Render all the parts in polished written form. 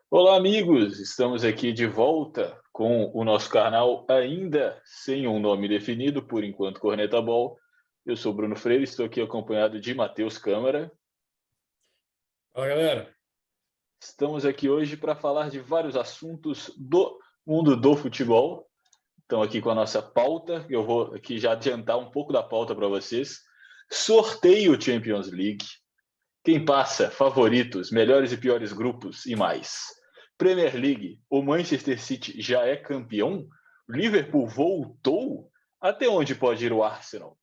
Olá, amigos! Estamos aqui de volta com o nosso canal ainda sem um nome definido, por enquanto Corneta Ball. Eu sou Bruno Freire, estou aqui acompanhado de Matheus Câmara. Fala, galera. Estamos aqui hoje para falar de vários assuntos do mundo do futebol. Estão aqui com a nossa pauta. Eu vou aqui já adiantar um pouco da pauta para vocês. Sorteio Champions League. Quem passa? Favoritos, melhores e piores grupos e mais. Premier League, o Manchester City já é campeão? O Liverpool voltou? Até onde pode ir o Arsenal?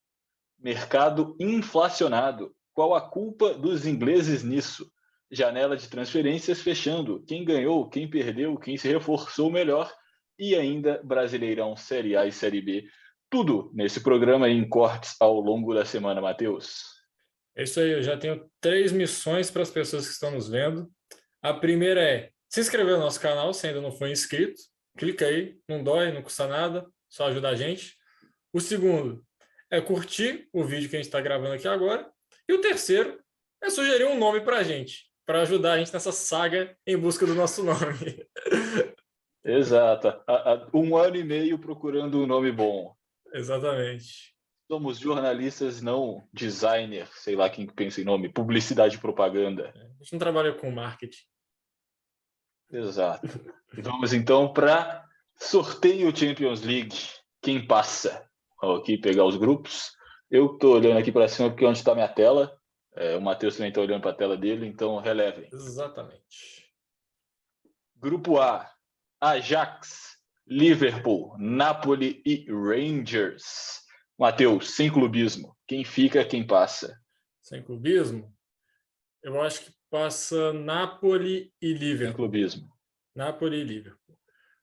Mercado inflacionado. Qual a culpa dos ingleses nisso? Janela de transferências fechando. Quem ganhou, quem perdeu, quem se reforçou melhor? E ainda Brasileirão, Série A e Série B. Tudo nesse programa em cortes ao longo da semana, Matheus. É isso aí, eu já tenho 3 missões para as pessoas que estão nos vendo. A primeira é se inscrever no nosso canal, se ainda não for inscrito. Clica aí, não dói, não custa nada, só ajuda a gente. O segundo é curtir o vídeo que a gente está gravando aqui agora. E o terceiro é sugerir um nome para a gente, para ajudar a gente nessa saga em busca do nosso nome. Exato. Há 1 ano e meio procurando um nome bom. Exatamente. Somos jornalistas, não designer, sei lá quem pensa em nome, publicidade e propaganda. A gente não trabalha com marketing. Exato. E vamos então para sorteio Champions League. Quem passa? Vou aqui pegar os grupos. Eu estou olhando aqui para cima porque é onde está minha tela. O Matheus também está olhando para a tela dele, então relevem. Exatamente. Grupo A, Ajax, Liverpool, Napoli e Rangers. Matheus, sem clubismo. Quem fica, quem passa? Sem clubismo, eu acho que passa Napoli e Sem Liverpool. clubismo. Napoli e Liverpool.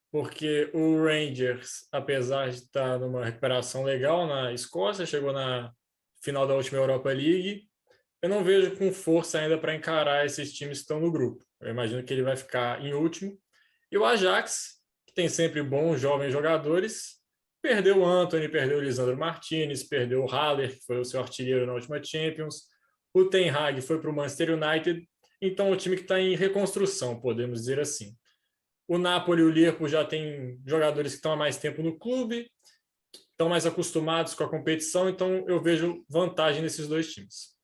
Porque o Rangers, apesar de estar numa recuperação legal na Escócia, chegou na final da última Europa League, eu não vejo com força ainda para encarar esses times que estão no grupo. Eu imagino que ele vai ficar em último. E o Ajax, que tem sempre bons jovens jogadores, perdeu o Antony, perdeu o Lisandro Martinez, perdeu o Haller, que foi o seu artilheiro na última Champions. O Ten Hag foi para o Manchester United. Então, o time que está em reconstrução, podemos dizer assim. O Napoli e o Liverpool já têm jogadores que estão há mais tempo no clube, estão mais acostumados com a competição, então eu vejo vantagem nesses dois times.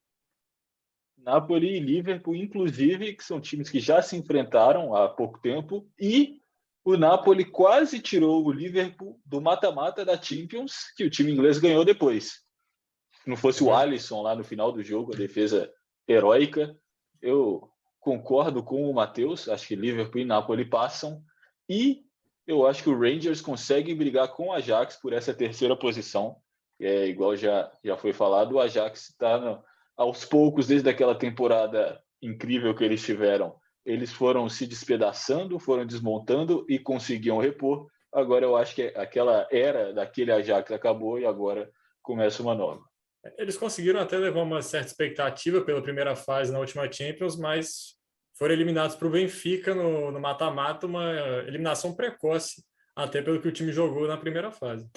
Napoli e Liverpool, inclusive, que são times que já se enfrentaram há pouco tempo, e o Napoli quase tirou o Liverpool do mata-mata da Champions, que o time inglês ganhou depois. Se não fosse o Alisson lá no final do jogo, a defesa heróica, eu concordo com o Matheus, acho que Liverpool e Napoli passam, e eu acho que o Rangers consegue brigar com o Ajax por essa terceira posição. Igual já foi falado, o Ajax está aos poucos, desde aquela temporada incrível que eles tiveram, eles foram se despedaçando, foram desmontando e conseguiam repor. Agora eu acho que aquela era daquele Ajax acabou e agora começa uma nova. Eles conseguiram até levar uma certa expectativa pela primeira fase na última Champions, mas foram eliminados para o Benfica no mata-mata, uma eliminação precoce, até pelo que o time jogou na primeira fase.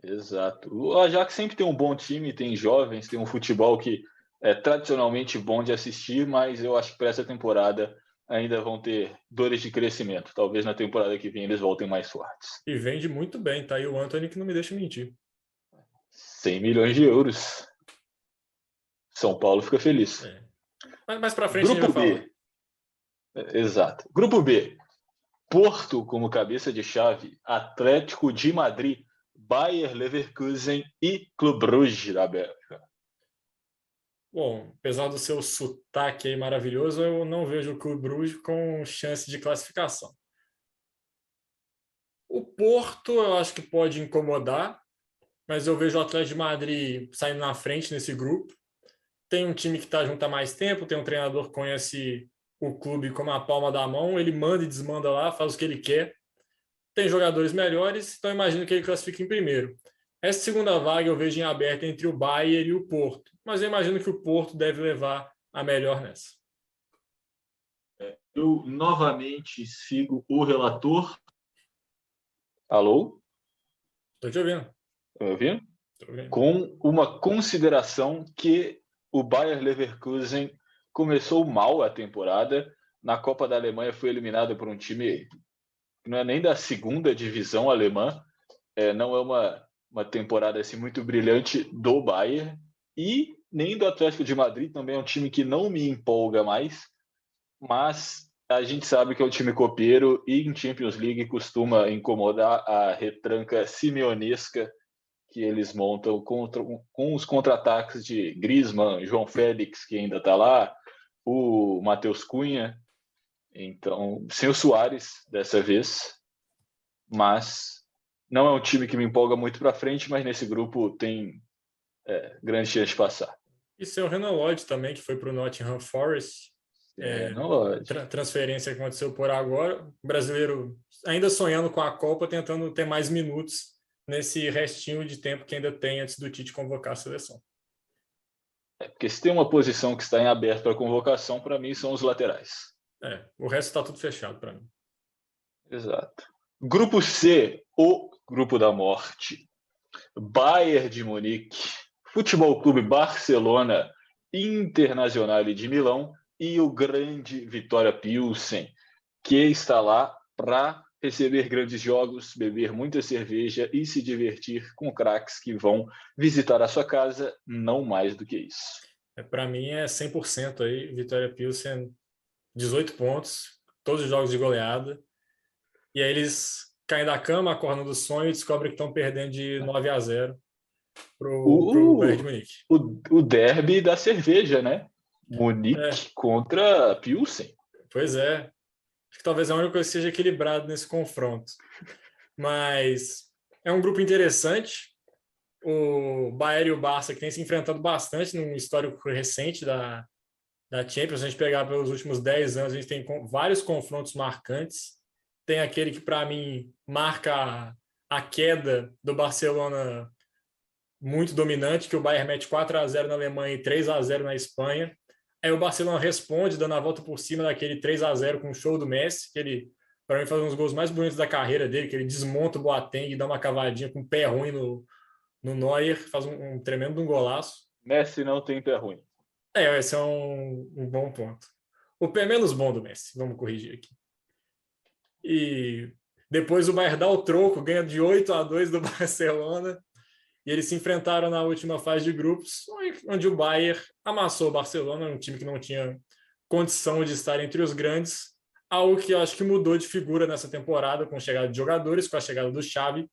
Exato. O Ajax sempre tem um bom time, tem jovens, tem um futebol que é tradicionalmente bom de assistir, mas eu acho que para essa temporada ainda vão ter dores de crescimento. Talvez na temporada que vem eles voltem mais fortes. E vende muito bem, tá aí o Antony que não me deixa mentir. 100 milhões de euros. São Paulo fica feliz. É. Mas mais para frente a gente vai Grupo falar. B. Exato. Grupo B. Porto como cabeça de chave, Atlético de Madrid, Bayer Leverkusen e Clube Brugge da Bélgica. Bom, apesar do seu sotaque aí maravilhoso, eu não vejo o Clube Brugge com chance de classificação. O Porto eu acho que pode incomodar, mas eu vejo o Atlético de Madrid saindo na frente nesse grupo. Tem um time que está junto há mais tempo, tem um treinador que conhece o clube como a palma da mão, ele manda e desmanda lá, faz o que ele quer. Tem jogadores melhores, então imagino que ele classifique em primeiro. Essa segunda vaga eu vejo em aberto entre o Bayern e o Porto, mas eu imagino que o Porto deve levar a melhor nessa. Eu novamente sigo o relator. Alô? Estou te ouvindo. Tá me ouvindo? Tô ouvindo. Com uma consideração que o Bayer Leverkusen começou mal a temporada, na Copa da Alemanha foi eliminado por um time que não é nem da segunda divisão alemã, não é uma temporada assim muito brilhante do Bayern, e nem do Atlético de Madrid, também é um time que não me empolga mais, mas a gente sabe que é um time copeiro e em Champions League costuma incomodar a retranca simeonesca que eles montam com os contra-ataques de Griezmann, João Félix, que ainda está lá, o Matheus Cunha, então, sem o Suárez dessa vez, mas não é um time que me empolga muito para frente, mas nesse grupo tem grande chance de passar. E seu Renan Lodge também, que foi para o Nottingham Forest. Não pode. Transferência que aconteceu por agora. O brasileiro ainda sonhando com a Copa, tentando ter mais minutos nesse restinho de tempo que ainda tem antes do Tite convocar a seleção. Porque se tem uma posição que está em aberto para convocação, para mim são os laterais. O resto está tudo fechado para mim. Exato. Grupo C, o grupo da morte. Bayern de Munique, Futebol Clube Barcelona, Internacional de Milão e o grande Vitória Pilsen, que está lá para receber grandes jogos, beber muita cerveja e se divertir com craques que vão visitar a sua casa, não mais do que isso. Para mim é 100% aí, Vitória Pilsen, 18 pontos, todos os jogos de goleada, e aí eles caem da cama, acordam do sonho e descobrem que estão perdendo de 9-0 pro Bayern de Munique. O derby da cerveja, né? Munique contra Pilsen. Pois é. Acho que talvez a única coisa que seja equilibrado nesse confronto. Mas é um grupo interessante. O Bayern e o Barça que tem se enfrentado bastante num histórico recente da Champions. Se a gente pegar pelos últimos 10 anos, a gente tem vários confrontos marcantes. Tem aquele que, para mim, marca a queda do Barcelona muito dominante, que o Bayern mete 4-0 na Alemanha e 3-0 na Espanha. Aí o Barcelona responde, dando a volta por cima daquele 3-0 com o show do Messi, que ele, para mim, faz um dos gols mais bonitos da carreira dele, que ele desmonta o Boateng e dá uma cavadinha com o pé ruim no Neuer, faz um tremendo golaço. Messi não tem pé ruim. Esse é um bom ponto. O pé menos bom do Messi, vamos corrigir aqui. E depois o Bayern dá o troco, ganha de 8-2 do Barcelona, e eles se enfrentaram na última fase de grupos, onde o Bayern amassou o Barcelona, um time que não tinha condição de estar entre os grandes, algo que eu acho que mudou de figura nessa temporada com a chegada de jogadores, com a chegada do Xavi,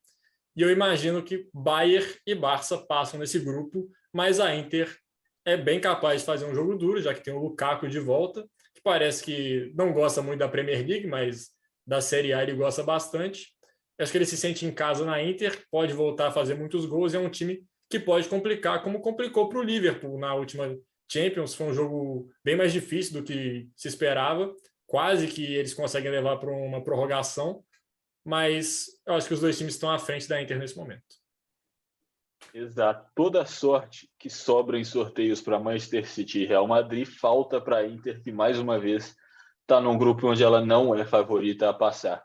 e eu imagino que Bayern e Barça passam nesse grupo, mas a Inter é bem capaz de fazer um jogo duro, já que tem o Lukaku de volta, que parece que não gosta muito da Premier League, mas da Série A ele gosta bastante. Acho que ele se sente em casa na Inter, pode voltar a fazer muitos gols, e é um time que pode complicar, como complicou para o Liverpool na última Champions. Foi um jogo bem mais difícil do que se esperava, quase que eles conseguem levar para uma prorrogação, mas eu acho que os dois times estão à frente da Inter nesse momento. Exato. Toda a sorte que sobra em sorteios para Manchester City e Real Madrid falta para a Inter, que mais uma vez está num grupo onde ela não é favorita a passar.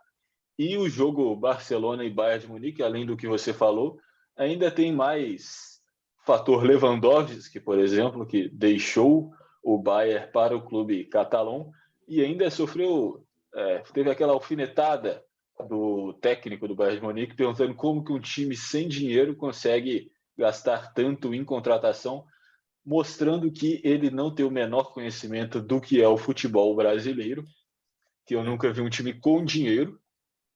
E o jogo Barcelona e Bayern de Munique, além do que você falou, ainda tem mais fator Lewandowski, por exemplo, que deixou o Bayern para o clube catalão e ainda teve aquela alfinetada do técnico do Bayern de Munique perguntando como que um time sem dinheiro consegue gastar tanto em contratação, mostrando que ele não tem o menor conhecimento do que é o futebol brasileiro, que eu nunca vi um time com dinheiro,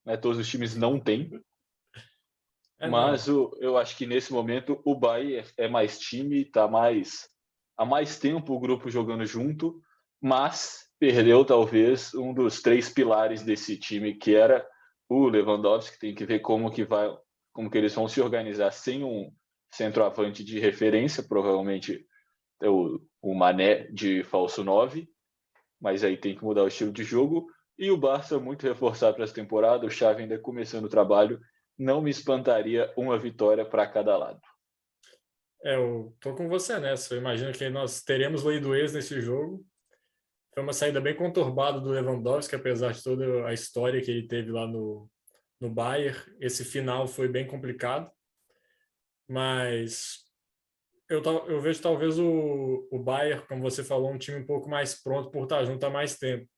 né? Todos os times não têm. Mas eu acho que nesse momento o Bayern é mais time, está há mais tempo o grupo jogando junto, mas perdeu talvez um dos 3 pilares desse time, que era o Lewandowski. Tem que ver como que eles vão se organizar sem um centroavante de referência, provavelmente o Mané de falso 9, mas aí tem que mudar o estilo de jogo. E o Barça muito reforçado para essa temporada, o Xavi ainda começando o trabalho, não me espantaria uma vitória para cada lado. Eu tô com você nessa. Eu imagino que nós teremos lei do ex nesse jogo. Foi uma saída bem conturbada do Lewandowski, apesar de toda a história que ele teve lá no Bayern. Esse final foi bem complicado. Mas eu vejo talvez o Bayern, como você falou, um time um pouco mais pronto por estar junto há mais tempo.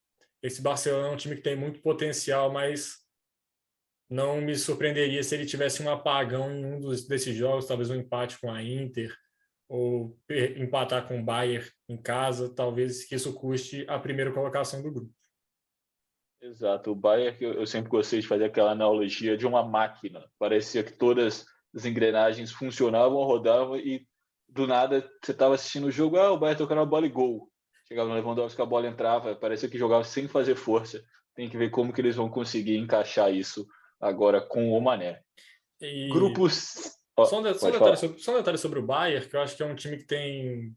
esse Barcelona é um time que tem muito potencial, mas não me surpreenderia se ele tivesse um apagão em um desses jogos, talvez um empate com a Inter, ou empatar com o Bayern em casa, talvez que isso custe a primeira colocação do grupo. Exato. O Bayern, que eu sempre gostei de fazer aquela analogia de uma máquina. Parecia que todas as engrenagens funcionavam, rodavam e do nada você estava assistindo o jogo, o Bayern tocando a bola e gol. Chegava no Lewandowski, a bola entrava, parecia que jogava sem fazer força. Tem que ver como que eles vão conseguir encaixar isso agora com o Mané. E Grupos... só pode falar. um detalhe sobre o Bayern, que eu acho que é um time que tem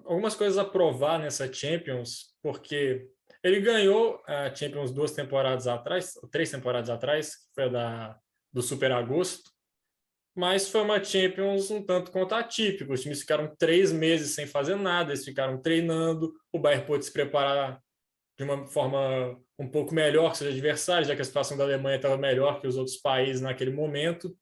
algumas coisas a provar nessa Champions, porque ele ganhou a Champions 3 temporadas atrás, que foi a do Super Agosto, mas foi uma Champions um tanto quanto atípica. Os times ficaram 3 meses sem fazer nada, eles ficaram treinando, o Bayern pôde se preparar de uma forma um pouco melhor que seus adversários, já que a situação da Alemanha estava melhor que os outros países naquele momento.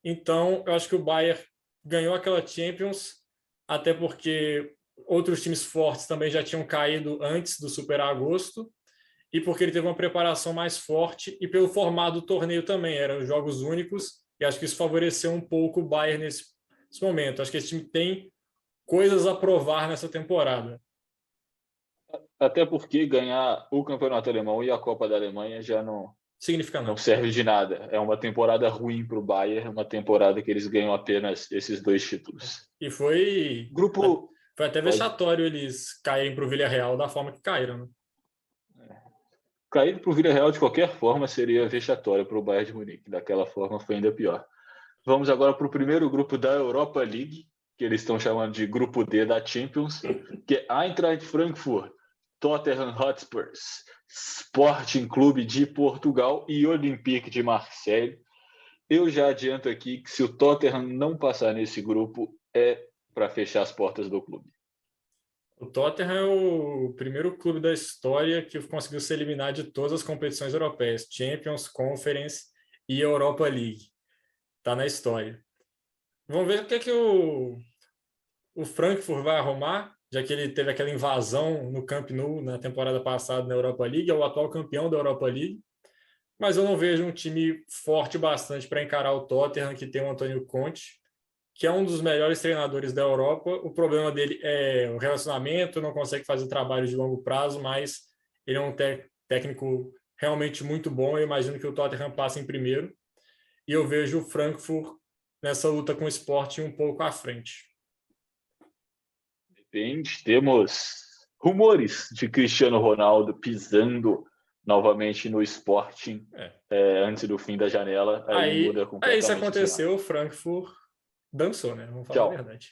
Então, eu acho que o Bayern ganhou aquela Champions, até porque outros times fortes também já tinham caído antes do Super Agosto, e porque ele teve uma preparação mais forte, e pelo formato do torneio também, eram jogos únicos, e acho que isso favoreceu um pouco o Bayern nesse momento. Acho que esse time tem coisas a provar nessa temporada. Até porque ganhar o Campeonato Alemão e a Copa da Alemanha já Significa não nada. serve de nada. É uma temporada ruim para o Bayern, uma temporada que eles ganham apenas esses 2 títulos. E foi Grupo... até vexatório eles caírem para o Villarreal da forma que caíram, né? Cair para o Villarreal de qualquer forma seria vexatório para o Bayern de Munique. Daquela forma foi ainda pior. Vamos agora para o primeiro grupo da Europa League, que eles estão chamando de Grupo D da Champions, que é Eintracht Frankfurt, Tottenham Hotspurs, Sporting Clube de Portugal e Olympique de Marseille. Eu já adianto aqui que se o Tottenham não passar nesse grupo, é para fechar as portas do clube. O Tottenham é o primeiro clube da história que conseguiu se eliminar de todas as competições europeias, Champions, Conference e Europa League. Está na história. Vamos ver o que o Frankfurt vai arrumar, já que ele teve aquela invasão no Camp Nou na temporada passada na Europa League, é o atual campeão da Europa League. Mas eu não vejo um time forte bastante para encarar o Tottenham, que tem o Antônio Conte, que é um dos melhores treinadores da Europa. O problema dele é o relacionamento, não consegue fazer trabalho de longo prazo, mas ele é um técnico realmente muito bom. Eu imagino que o Tottenham passe em primeiro. E eu vejo o Frankfurt nessa luta com o Sporting um pouco à frente. Depende. Temos rumores de Cristiano Ronaldo pisando novamente no Sporting antes do fim da janela. Aí muda completamente. Aí isso aconteceu, o Frankfurt dançou, né? Vamos falar Tchau. a verdade.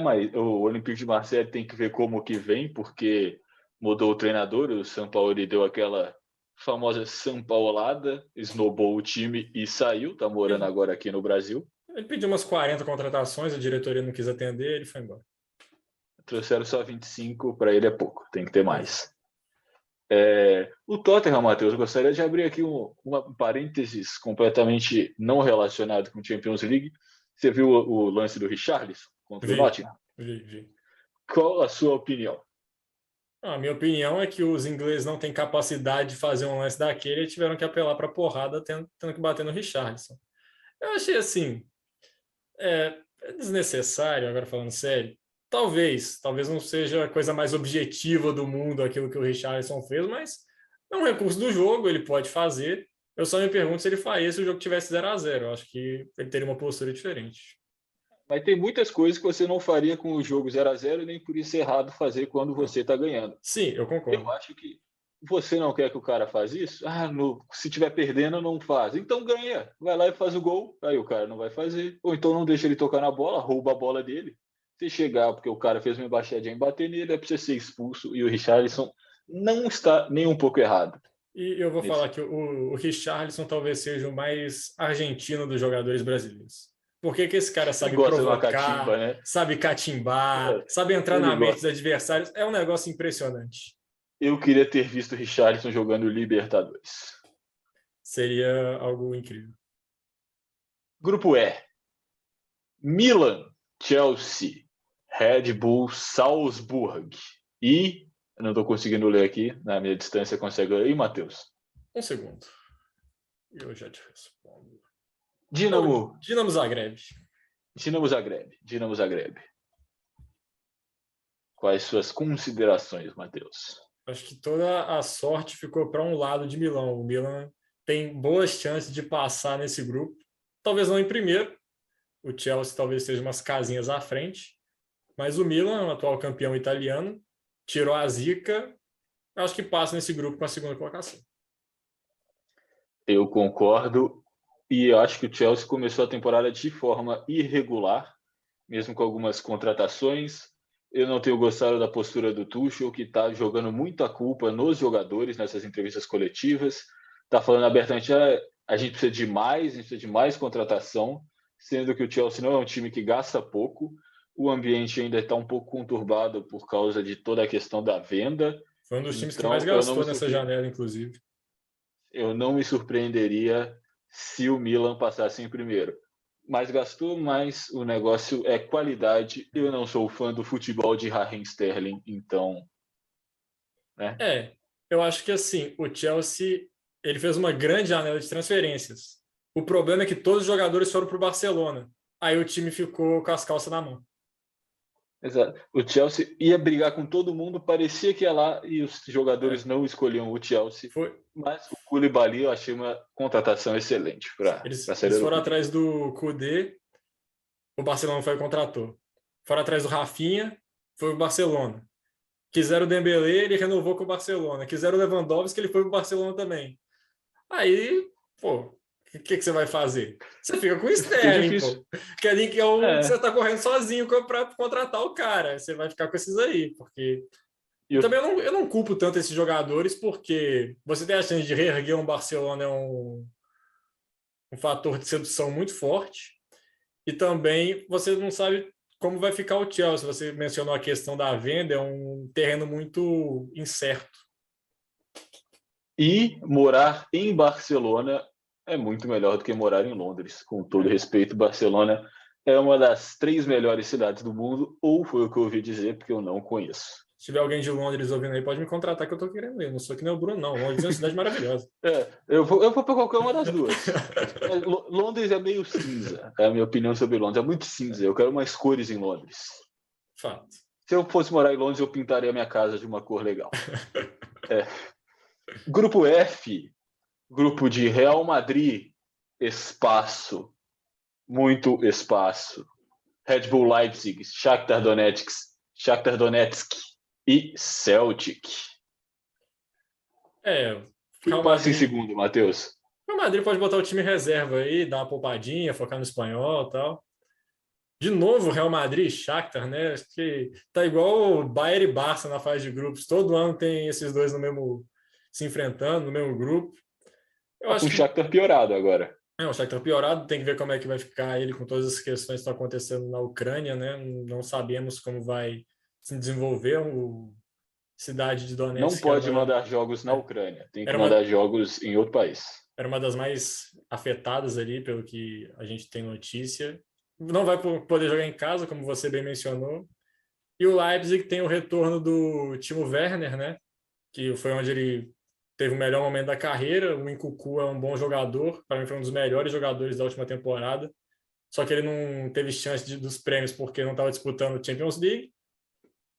Mas o Olympique de Marseille tem que ver como que vem, porque mudou o treinador, o Sampaoli deu aquela famosa sampaolada, esnobou o time e saiu, tá morando agora aqui no Brasil. Ele pediu umas 40 contratações, a diretoria não quis atender, ele foi embora. Trouxeram só 25, para ele é pouco, tem que ter mais. O Tottenham, Matheus, gostaria de abrir aqui um parênteses completamente não relacionado com Champions League. Você viu o lance do Richarlison contra o Nottingham? Vi. Qual a sua opinião? A minha opinião é que os ingleses não têm capacidade de fazer um lance daquele e tiveram que apelar para porrada, tendo que bater no Richarlison. Eu achei assim, é desnecessário, agora falando sério. Talvez não seja a coisa mais objetiva do mundo aquilo que o Richarlison fez, mas é um recurso do jogo, ele pode fazer. Eu só me pergunto se ele faria se o jogo tivesse 0-0. Eu acho que ele teria uma postura diferente. Mas tem muitas coisas que você não faria com o jogo 0-0 e nem por isso é errado fazer quando você está ganhando. Sim, eu concordo. Eu acho que você não quer que o cara faz isso? Se tiver perdendo, não faz. Então ganha. Vai lá e faz o gol. Aí o cara não vai fazer. Ou então não deixa ele tocar na bola, rouba a bola dele. Se chegar porque o cara fez uma embaixadinha e bater nele, é para você ser expulso. E o Richarlison não está nem um pouco errado. E eu vou falar que o Richarlison talvez seja o mais argentino dos jogadores brasileiros. Por que esse cara sabe provocar, catimba, né? Sabe catimbar, sabe entrar na mente dos adversários? É um negócio impressionante. Eu queria ter visto o Richarlison jogando Libertadores. Seria algo incrível. Grupo E. Milan, Chelsea, Red Bull Salzburg e Eu não estou conseguindo ler aqui, na minha distância consegue ler. E Matheus? Um segundo. E eu já te respondo. Dinamo Zagreb. Dinamo Zagreb. Quais suas considerações, Matheus? Acho que toda a sorte ficou para um lado de Milão. O Milan tem boas chances de passar nesse grupo. Talvez não em primeiro. O Chelsea talvez seja umas casinhas à frente. Mas o Milan, o atual campeão italiano, tirou a zica. Acho que passa nesse grupo com a segunda colocação. Eu concordo. E eu acho que o Chelsea começou a temporada de forma irregular, mesmo com algumas contratações. Eu não tenho gostado da postura do Tuchel, que está jogando muita culpa nos jogadores nessas entrevistas coletivas. Está falando abertamente, a gente precisa de mais contratação, sendo que o Chelsea não é um time que gasta pouco. O ambiente ainda está um pouco conturbado por causa de toda a questão da venda. Foi um dos times que mais gastou nessa janela, inclusive. Eu não me surpreenderia se o Milan passasse em primeiro. Mas gastou, mas o negócio é qualidade. Eu não sou fã do futebol de Raheem Sterling, então... Né? Eu acho que assim, o Chelsea ele fez uma grande janela de transferências. O problema é que todos os jogadores foram para o Barcelona. Aí o time ficou com as calças na mão. Exato. O Chelsea ia brigar com todo mundo, parecia que ia lá e os jogadores não escolhiam o Chelsea. Mas o Koulibaly eu achei uma contratação excelente para eles foram atrás do Koundé, o Barcelona foi e contratou. Foram atrás do Rafinha, foi o Barcelona. Quiseram o Dembélé, ele renovou com o Barcelona. Quiseram o Lewandowski, ele foi para o Barcelona também. Aí, pô, o que você vai fazer? Você fica com o Sterling, pô. Que ali que você está correndo sozinho para contratar o cara. Você vai ficar com esses aí, porque... Também eu não culpo tanto esses jogadores, porque você tem a chance de reerguer um Barcelona é um fator de sedução muito forte. E também você não sabe como vai ficar o Chelsea. Você mencionou a questão da venda, é um terreno muito incerto. E morar em Barcelona é muito melhor do que morar em Londres. Com todo respeito, Barcelona é uma das 3 melhores cidades do mundo, ou foi o que eu ouvi dizer, porque eu não conheço. Se tiver alguém de Londres ouvindo aí, pode me contratar que eu tô querendo ir. Não sou que nem o Bruno, não. Londres é uma cidade maravilhosa. Eu vou para qualquer uma das duas. Londres é meio cinza. É a minha opinião sobre Londres. É muito cinza. Eu quero mais cores em Londres. Fato. Se eu fosse morar em Londres, eu pintaria a minha casa de uma cor legal. Grupo F. Grupo de Real Madrid. Espaço. Muito espaço. Red Bull Leipzig. Shakhtar Donetsk e Celtic. Quem passa em segundo, Matheus? O Madrid pode botar o time reserva aí, dar uma poupadinha, focar no espanhol e tal. De novo, Real Madrid e Shakhtar, né? Acho que tá igual o Bayern e Barça na fase de grupos. Todo ano tem esses dois no mesmo, se enfrentando, no mesmo grupo. Eu acho que o Shakhtar piorado agora. O Shakhtar piorado, tem que ver como é que vai ficar ele com todas as questões que estão acontecendo na Ucrânia, né? Não sabemos como vai se desenvolver o cidade de Donetsk. Não pode mandar jogos na Ucrânia, tem que mandar jogos em outro país. Era uma das mais afetadas ali, pelo que a gente tem notícia. Não vai poder jogar em casa, como você bem mencionou. E o Leipzig tem o retorno do Timo Werner, né? Que foi onde ele teve o melhor momento da carreira. O Nkunku é um bom jogador, para mim foi um dos melhores jogadores da última temporada. Só que ele não teve chance dos prêmios porque não estava disputando Champions League.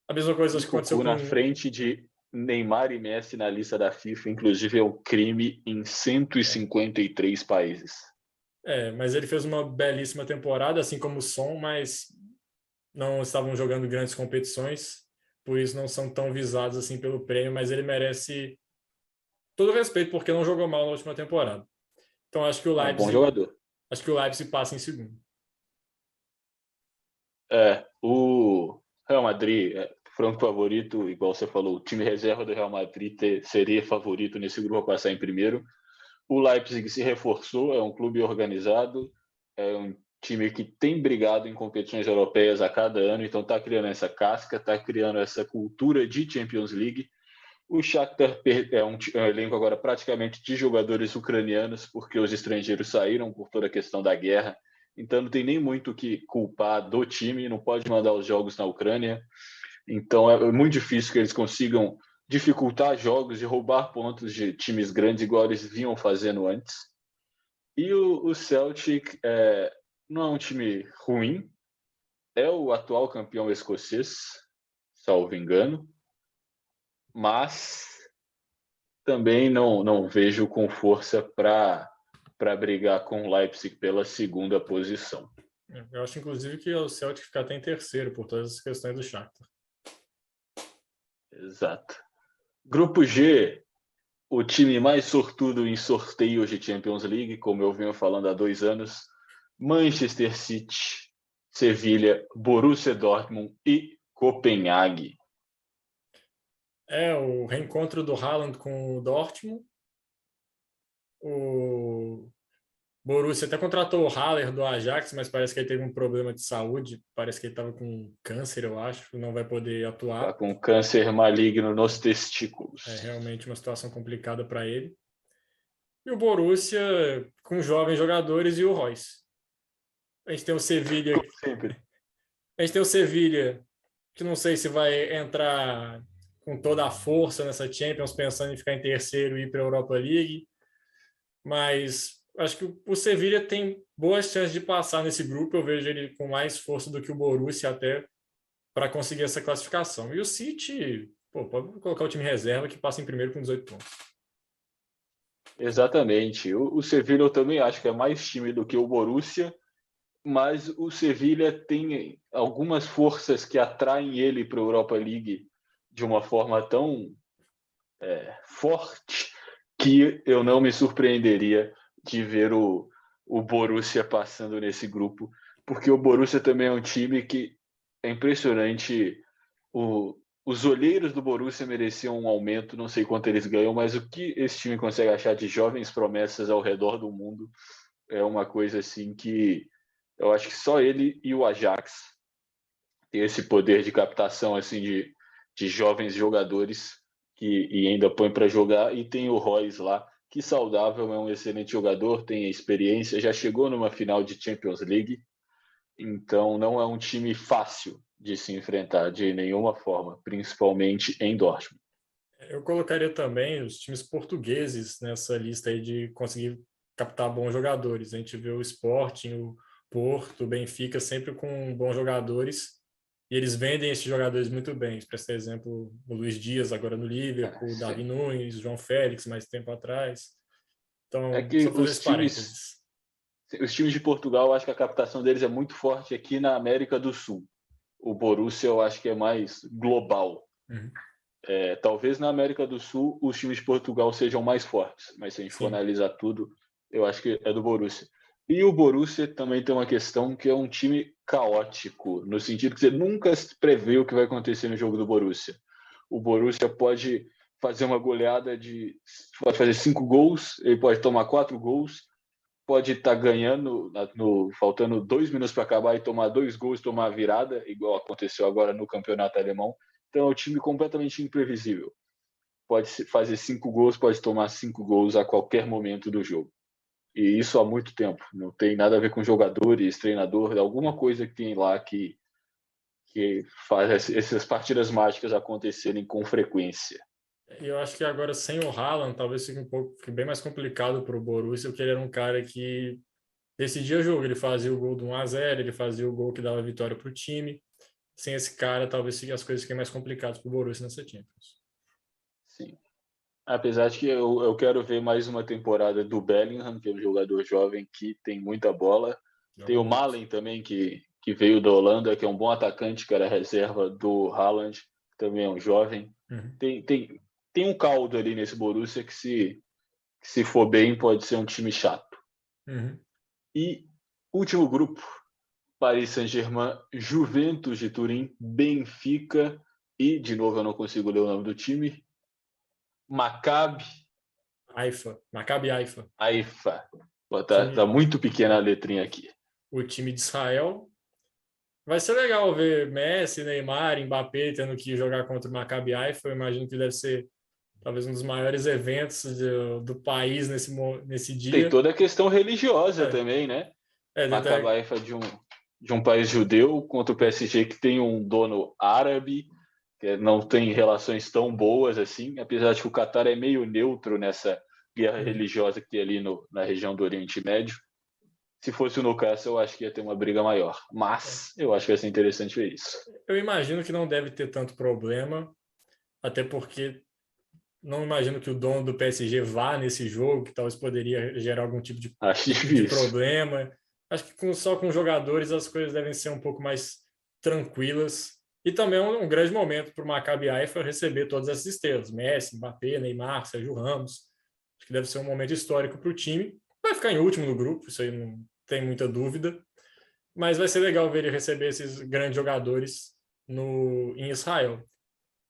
A mesma coisa que aconteceu na frente de Neymar e Messi na lista da FIFA, inclusive é um crime em 153 países. Mas ele fez uma belíssima temporada, assim como o Son, mas não estavam jogando grandes competições, por isso não são tão visados assim pelo prêmio, mas ele merece todo o respeito porque não jogou mal na última temporada. Então acho que o Leipzig, bom jogador. Acho que o Leipzig passa em segundo. O Real Madrid franco favorito, igual você falou, o time reserva do Real Madrid seria favorito nesse grupo a passar em primeiro. O Leipzig se reforçou, é um clube organizado, é um time que tem brigado em competições europeias a cada ano, então está criando essa casca, está criando essa cultura de Champions League. O Shakhtar é um elenco agora praticamente de jogadores ucranianos, porque os estrangeiros saíram por toda a questão da guerra, então não tem nem muito o que culpar do time, não pode mandar os jogos na Ucrânia, então é muito difícil que eles consigam dificultar jogos e roubar pontos de times grandes, igual eles vinham fazendo antes. E o Celtic não é um time ruim, é o atual campeão escocês, salvo engano, mas também não vejo com força para brigar com o Leipzig pela segunda posição. Eu acho, inclusive, que o Celtic fica até em terceiro por todas as questões do Shakhtar. Exato. Grupo G, o time mais sortudo em sorteios de Champions League, como eu venho falando há 2 anos, Manchester City, Sevilha, Borussia Dortmund e Copenhague. O reencontro do Haaland com o Dortmund. O Borussia até contratou o Haller do Ajax, mas parece que ele teve um problema de saúde. Parece que ele estava com câncer, eu acho, não vai poder atuar. Está com câncer maligno nos testículos. É realmente uma situação complicada para ele. E o Borussia com jovens jogadores e o Royce. A gente tem o Sevilha. Sempre. A gente tem o Sevilha, que não sei se vai entrar com toda a força nessa Champions, pensando em ficar em terceiro e ir para a Europa League. Mas acho que o Sevilha tem boas chances de passar nesse grupo. Eu vejo ele com mais força do que o Borussia até para conseguir essa classificação. E o City, pode colocar o time reserva que passa em primeiro com 18 pontos. Exatamente. O Sevilha eu também acho que é mais time do que o Borussia, mas o Sevilha tem algumas forças que atraem ele para a Europa League de uma forma tão forte que eu não me surpreenderia de ver o Borussia passando nesse grupo, porque o Borussia também é um time que é impressionante. Os olheiros do Borussia mereciam um aumento, não sei quanto eles ganham, mas o que esse time consegue achar de jovens promessas ao redor do mundo é uma coisa assim que eu acho que só ele e o Ajax têm esse poder de captação assim de jovens jogadores e ainda põe para jogar. E tem o Royce lá, que saudável, é um excelente jogador, tem experiência, já chegou numa final de Champions League, então não é um time fácil de se enfrentar de nenhuma forma, principalmente em Dortmund. Eu colocaria também os times portugueses nessa lista aí de conseguir captar bons jogadores. A gente vê o Sporting, o Porto, o Benfica sempre com bons jogadores e eles vendem esses jogadores muito bem. Para esse exemplo, o Luiz Dias agora no Liverpool, o Davi Nunes, o João Félix mais tempo atrás. Então, é que só fazer esse parênteses. Os times de Portugal, acho que a captação deles é muito forte aqui na América do Sul. O Borussia eu acho que é mais global. Uhum. Talvez na América do Sul os times de Portugal sejam mais fortes, mas se a gente for analisar tudo, eu acho que é do Borussia. E o Borussia também tem uma questão que é um time caótico, no sentido que você nunca prevê o que vai acontecer no jogo do Borussia. O Borussia pode fazer uma goleada pode fazer 5 gols, ele pode tomar 4 gols, pode estar ganhando, faltando 2 minutos para acabar e tomar 2 gols, tomar a virada, igual aconteceu agora no campeonato alemão. Então é um time completamente imprevisível. Pode fazer 5 gols, pode tomar 5 gols a qualquer momento do jogo. E isso há muito tempo. Não tem nada a ver com jogadores, treinador, alguma coisa que tem lá que faz essas partidas mágicas acontecerem com frequência. E eu acho que agora sem o Haaland talvez fique bem mais complicado para o Borussia, porque ele era um cara que decidia o jogo. Ele fazia o gol do 1-0, ele fazia o gol que dava vitória para o time. Sem esse cara, talvez as coisas fiquem mais complicadas para o Borussia nessa Champions. Sim. Apesar de que eu quero ver mais uma temporada do Bellingham, que é um jogador jovem que tem muita bola. Tem o Malen também, que veio da Holanda, que é um bom atacante, que era reserva do Haaland, que também é um jovem. Uhum. Tem um caldo ali nesse Borussia que se for bem, pode ser um time chato. Uhum. E último grupo, Paris Saint-Germain, Juventus de Turim, Benfica e, de novo, eu não consigo ler o nome do time, Maccabi Haifa. Tá muito pequena a letrinha aqui. O time de Israel. Vai ser legal ver Messi, Neymar, Mbappé tendo que jogar contra o Maccabi Haifa. Eu imagino que deve ser talvez um dos maiores eventos do país nesse dia. Tem toda a questão religiosa também, né? Maccabi Haifa de um país judeu contra o PSG que tem um dono árabe. que não tem relações tão boas assim, apesar de que o Catar é meio neutro nessa guerra religiosa que tem ali na região do Oriente Médio. Se fosse o Newcastle, eu acho que ia ter uma briga maior. Mas eu acho que ia ser interessante ver isso. Eu imagino que não deve ter tanto problema, até porque não imagino que o dono do PSG vá nesse jogo, que talvez poderia gerar algum tipo de problema. Acho que só com jogadores as coisas devem ser um pouco mais tranquilas. E também é um grande momento para o Maccabi Haifa receber todas essas estrelas. Messi, Mbappé, Neymar, Sérgio Ramos. Acho que deve ser um momento histórico para o time. Vai ficar em último no grupo, isso aí não tem muita dúvida. Mas vai ser legal ver ele receber esses grandes jogadores em Israel.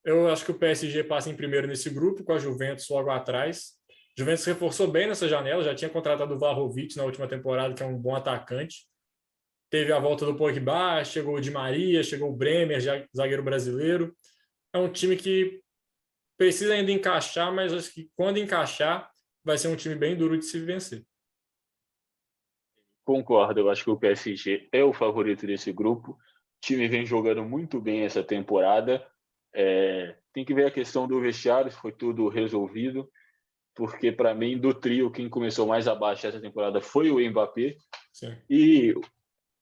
Eu acho que o PSG passa em primeiro nesse grupo, com a Juventus logo atrás. Juventus reforçou bem nessa janela, já tinha contratado o Vlahovic na última temporada, que é um bom atacante. Teve a volta do Pogba, chegou o Di Maria, chegou o Bremer, zagueiro brasileiro. É um time que precisa ainda encaixar, mas acho que quando encaixar, vai ser um time bem duro de se vencer. Concordo, eu acho que o PSG é o favorito desse grupo. O time vem jogando muito bem essa temporada. Tem que ver a questão do vestiário, se foi tudo resolvido, porque para mim, do trio, quem começou mais abaixo essa temporada foi o Mbappé. Sim. E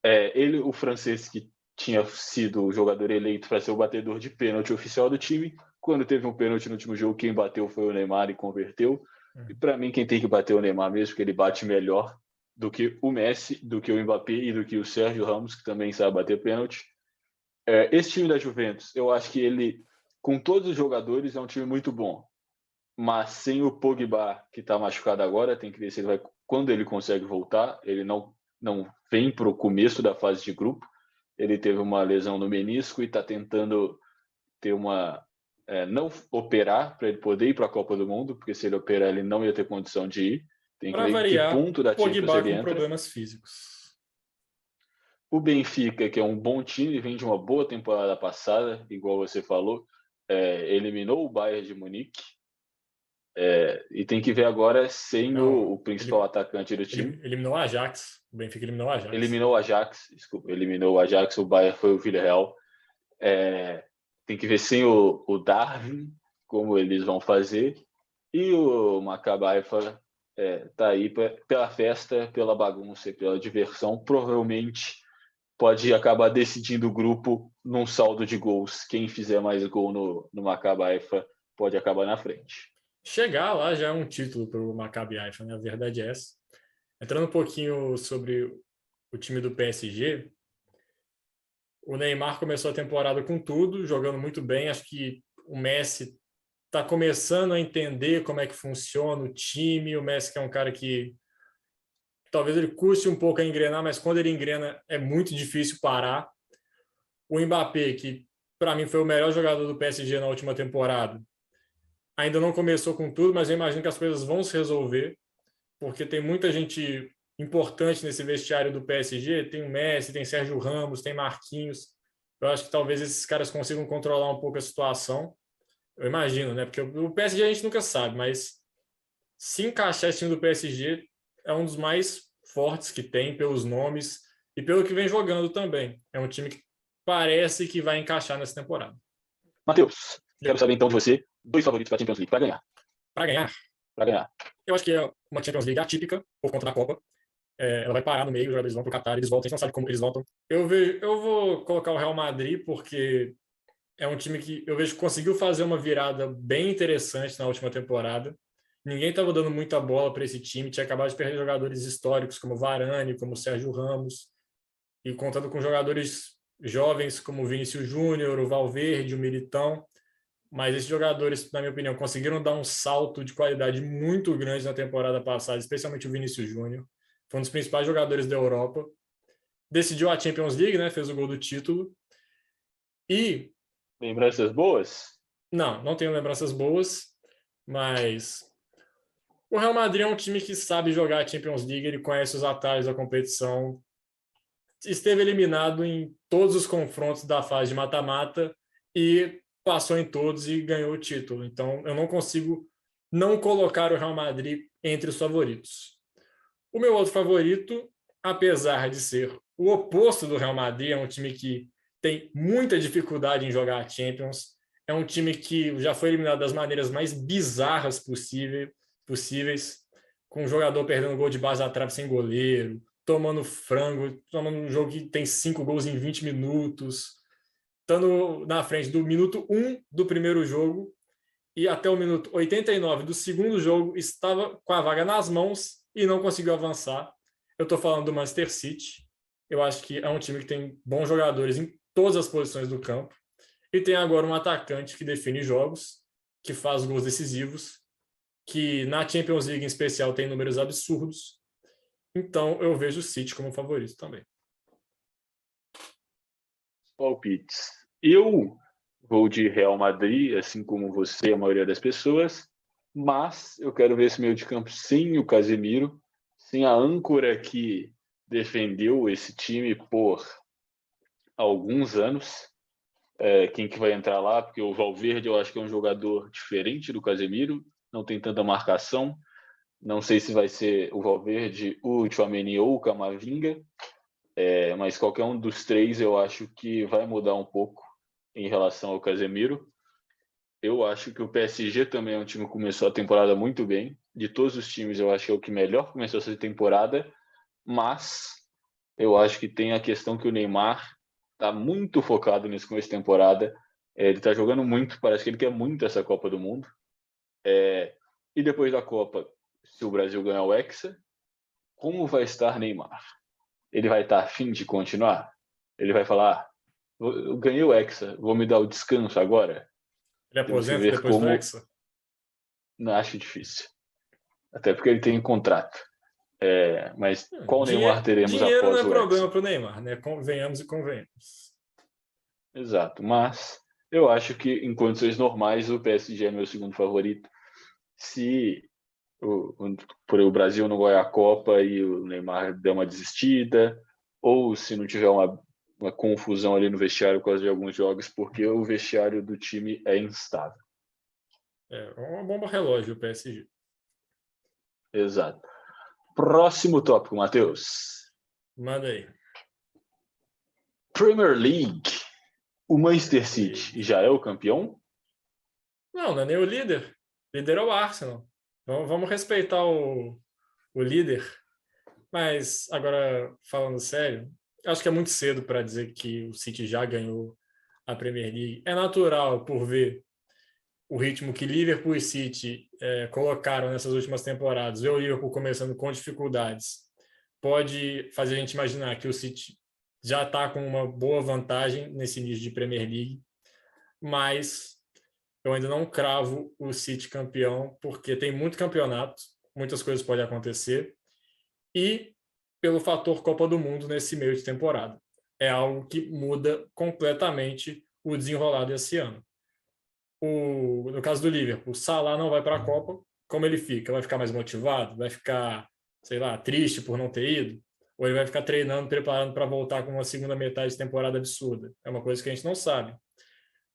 ele, o francês que tinha sido o jogador eleito para ser o batedor de pênalti oficial do time, quando teve um pênalti no último jogo, quem bateu foi o Neymar e converteu. E para mim, quem tem que bater é o Neymar mesmo, porque ele bate melhor do que o Messi, do que o Mbappé e do que o Sérgio Ramos, que também sabe bater pênalti. Esse time da Juventus, eu acho que ele, com todos os jogadores, é um time muito bom. Mas sem o Pogba, que está machucado agora, tem que ver se ele vai, quando ele consegue voltar. Ele não vem para o começo da fase de grupo. Ele teve uma lesão no menisco e está tentando ter não operar para ele poder ir para a Copa do Mundo, porque se ele operar, ele não ia ter condição de ir. Tem que ver em que ponto da Champions ele entra. Com problemas físicos. O Benfica, que é um bom time, vem de uma boa temporada passada, igual você falou, eliminou o Bayern de Munique. E tem que ver agora sem o principal atacante do time. Eliminou o Ajax. O Benfica eliminou o Ajax. Eliminou o Ajax, desculpa. Eliminou o Ajax, o Bayern foi o Villarreal. Tem que ver sem o Darwin, como eles vão fazer. E o Maccabi Haifa tá aí pela festa, pela bagunça, pela diversão. Provavelmente pode acabar decidindo o grupo num saldo de gols. Quem fizer mais gol no Maccabi Haifa pode acabar na frente. Chegar lá já é um título para o Maccabi Haifa, né? A verdade é essa. Entrando um pouquinho sobre o time do PSG, o Neymar começou a temporada com tudo, jogando muito bem. Acho que o Messi está começando a entender como é que funciona o time. O Messi que é um cara que talvez ele custe um pouco a engrenar, mas quando ele engrena é muito difícil parar. O Mbappé, que para mim foi o melhor jogador do PSG na última temporada, ainda não começou com tudo, mas eu imagino que as coisas vão se resolver, porque tem muita gente importante nesse vestiário do PSG. Tem o Messi, tem Sérgio Ramos, tem Marquinhos. Eu acho que talvez esses caras consigam controlar um pouco a situação. Eu imagino, né? Porque o PSG a gente nunca sabe, mas se encaixar esse time do PSG é um dos mais fortes que tem pelos nomes e pelo que vem jogando também. É um time que parece que vai encaixar nessa temporada. Matheus, quero saber então de você, 2 favoritos para a Champions League, para ganhar. Para ganhar. Eu acho que é uma Champions League atípica por conta da Copa. Ela vai parar no meio, os jogadores vão para o Qatar, eles voltam, a gente não sabe como eles voltam. Eu vou colocar o Real Madrid porque é um time que eu vejo que conseguiu fazer uma virada bem interessante na última temporada. Ninguém estava dando muita bola para esse time, tinha acabado de perder jogadores históricos como Varane, como Sérgio Ramos, e contando com jogadores jovens como o Vinícius Júnior, o Valverde, o Militão. Mas esses jogadores, na minha opinião, conseguiram dar um salto de qualidade muito grande na temporada passada, especialmente o Vinícius Júnior. Foi um dos principais jogadores da Europa. Decidiu a Champions League, né? Fez o gol do título. E... lembranças boas? Não tenho lembranças boas, mas o Real Madrid é um time que sabe jogar a Champions League, ele conhece os atalhos da competição. Esteve eliminado em todos os confrontos da fase de mata-mata e passou em todos e ganhou o título. Então, eu não consigo não colocar o Real Madrid entre os favoritos. O meu outro favorito, apesar de ser o oposto do Real Madrid, é um time que tem muita dificuldade em jogar a Champions, É um time que já foi eliminado das maneiras mais bizarras possíveis, com um jogador perdendo gol de base da trave sem goleiro, tomando frango, tomando um jogo que tem 5 gols em 20 minutos, estando na frente do minuto 1 do primeiro jogo e até o minuto 89 do segundo jogo, estava com a vaga nas mãos e não conseguiu avançar. Eu estou falando do Manchester City. Eu acho que é um time que tem bons jogadores em todas as posições do campo. E tem agora um atacante que define jogos, que faz gols decisivos, que na Champions League em especial tem números absurdos. Então eu vejo o City como favorito também. Palpites. Eu vou de Real Madrid, assim como você, a maioria das pessoas, mas eu quero ver esse meio de campo sem o Casemiro, sem a âncora que defendeu esse time por alguns anos. Quem que vai entrar lá? Porque o Valverde eu acho que é um jogador diferente do Casemiro, não tem tanta marcação. Não sei se vai ser o Valverde, o Tchouaméni ou o Camavinga, mas qualquer um dos três eu acho que vai mudar um pouco em relação ao Casemiro. Eu acho que o PSG também é um time que começou a temporada muito bem. De todos os times, eu acho que é o que melhor começou essa temporada, mas eu acho que tem a questão que o Neymar está muito focado nesse começo de temporada. Ele está jogando muito, parece que ele quer muito essa Copa do Mundo. E depois da Copa, se o Brasil ganhar o Hexa, como vai estar Neymar? Ele vai estar afim de continuar? Ele vai falar, eu ganhei o Hexa, vou me dar o descanso agora? Ele Temos que aposenta ver depois do como... Hexa? Não, acho difícil. Até porque ele tem contrato. Mas qual Neymar teremos Dinheiro não após é o Hexa? problema para o Neymar, né? Convenhamos e convenhamos. Exato, mas eu acho que em condições normais o PSG é meu segundo favorito. Se o Brasil não ganhar a Copa e o Neymar der uma desistida, ou se não tiver uma confusão ali no vestiário por causa de alguns jogos, porque o vestiário do time é instável. É uma bomba relógio o PSG. Exato. Próximo tópico, Matheus. Manda aí. Premier League. O Manchester City já é o campeão? Não é nem o líder. O líder é o Arsenal. Vamos respeitar o líder. Mas, agora, falando sério, acho que é muito cedo para dizer que o City já ganhou a Premier League. É natural, por ver o ritmo que Liverpool e City colocaram nessas últimas temporadas, ver o Liverpool começando com dificuldades, pode fazer a gente imaginar que o City já está com uma boa vantagem nesse início de Premier League, mas eu ainda não cravo o City campeão, porque tem muito campeonato, muitas coisas podem acontecer, e pelo fator Copa do Mundo nesse meio de temporada. É algo que muda completamente o desenrolar desse ano. No caso do Liverpool, o Salah não vai para a Copa, como ele fica? Vai ficar mais motivado? Vai ficar, sei lá, triste por não ter ido? Ou ele vai ficar treinando, preparando para voltar com uma segunda metade de temporada absurda? É uma coisa que a gente não sabe.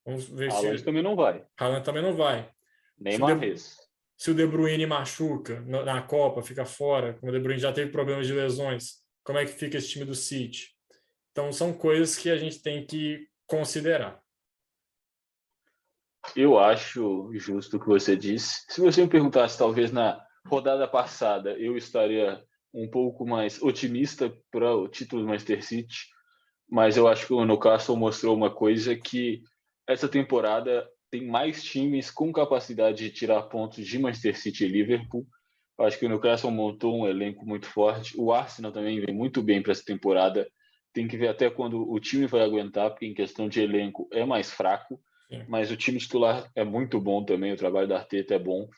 Vamos ver Haaland se também não vai. Haaland também não vai. Nem Se o De, Mahrez. se o De Bruyne machuca na Copa, fica fora, como o De Bruyne já teve problemas de lesões, como é que fica esse time do City? Então, são coisas que a gente tem que considerar. Eu acho justo o que você disse. Se você me perguntasse, talvez na rodada passada, eu estaria um pouco mais otimista para o título do Manchester City, mas eu acho que o Newcastle mostrou uma coisa que essa temporada tem mais times com capacidade de tirar pontos de Manchester City e Liverpool. Eu acho que o Newcastle montou um elenco muito forte. O Arsenal também vem muito bem para essa temporada. Tem que ver até quando o time vai aguentar, porque em questão de elenco é mais fraco. Sim. Mas o time titular é muito bom também, o trabalho da Arteta é bom.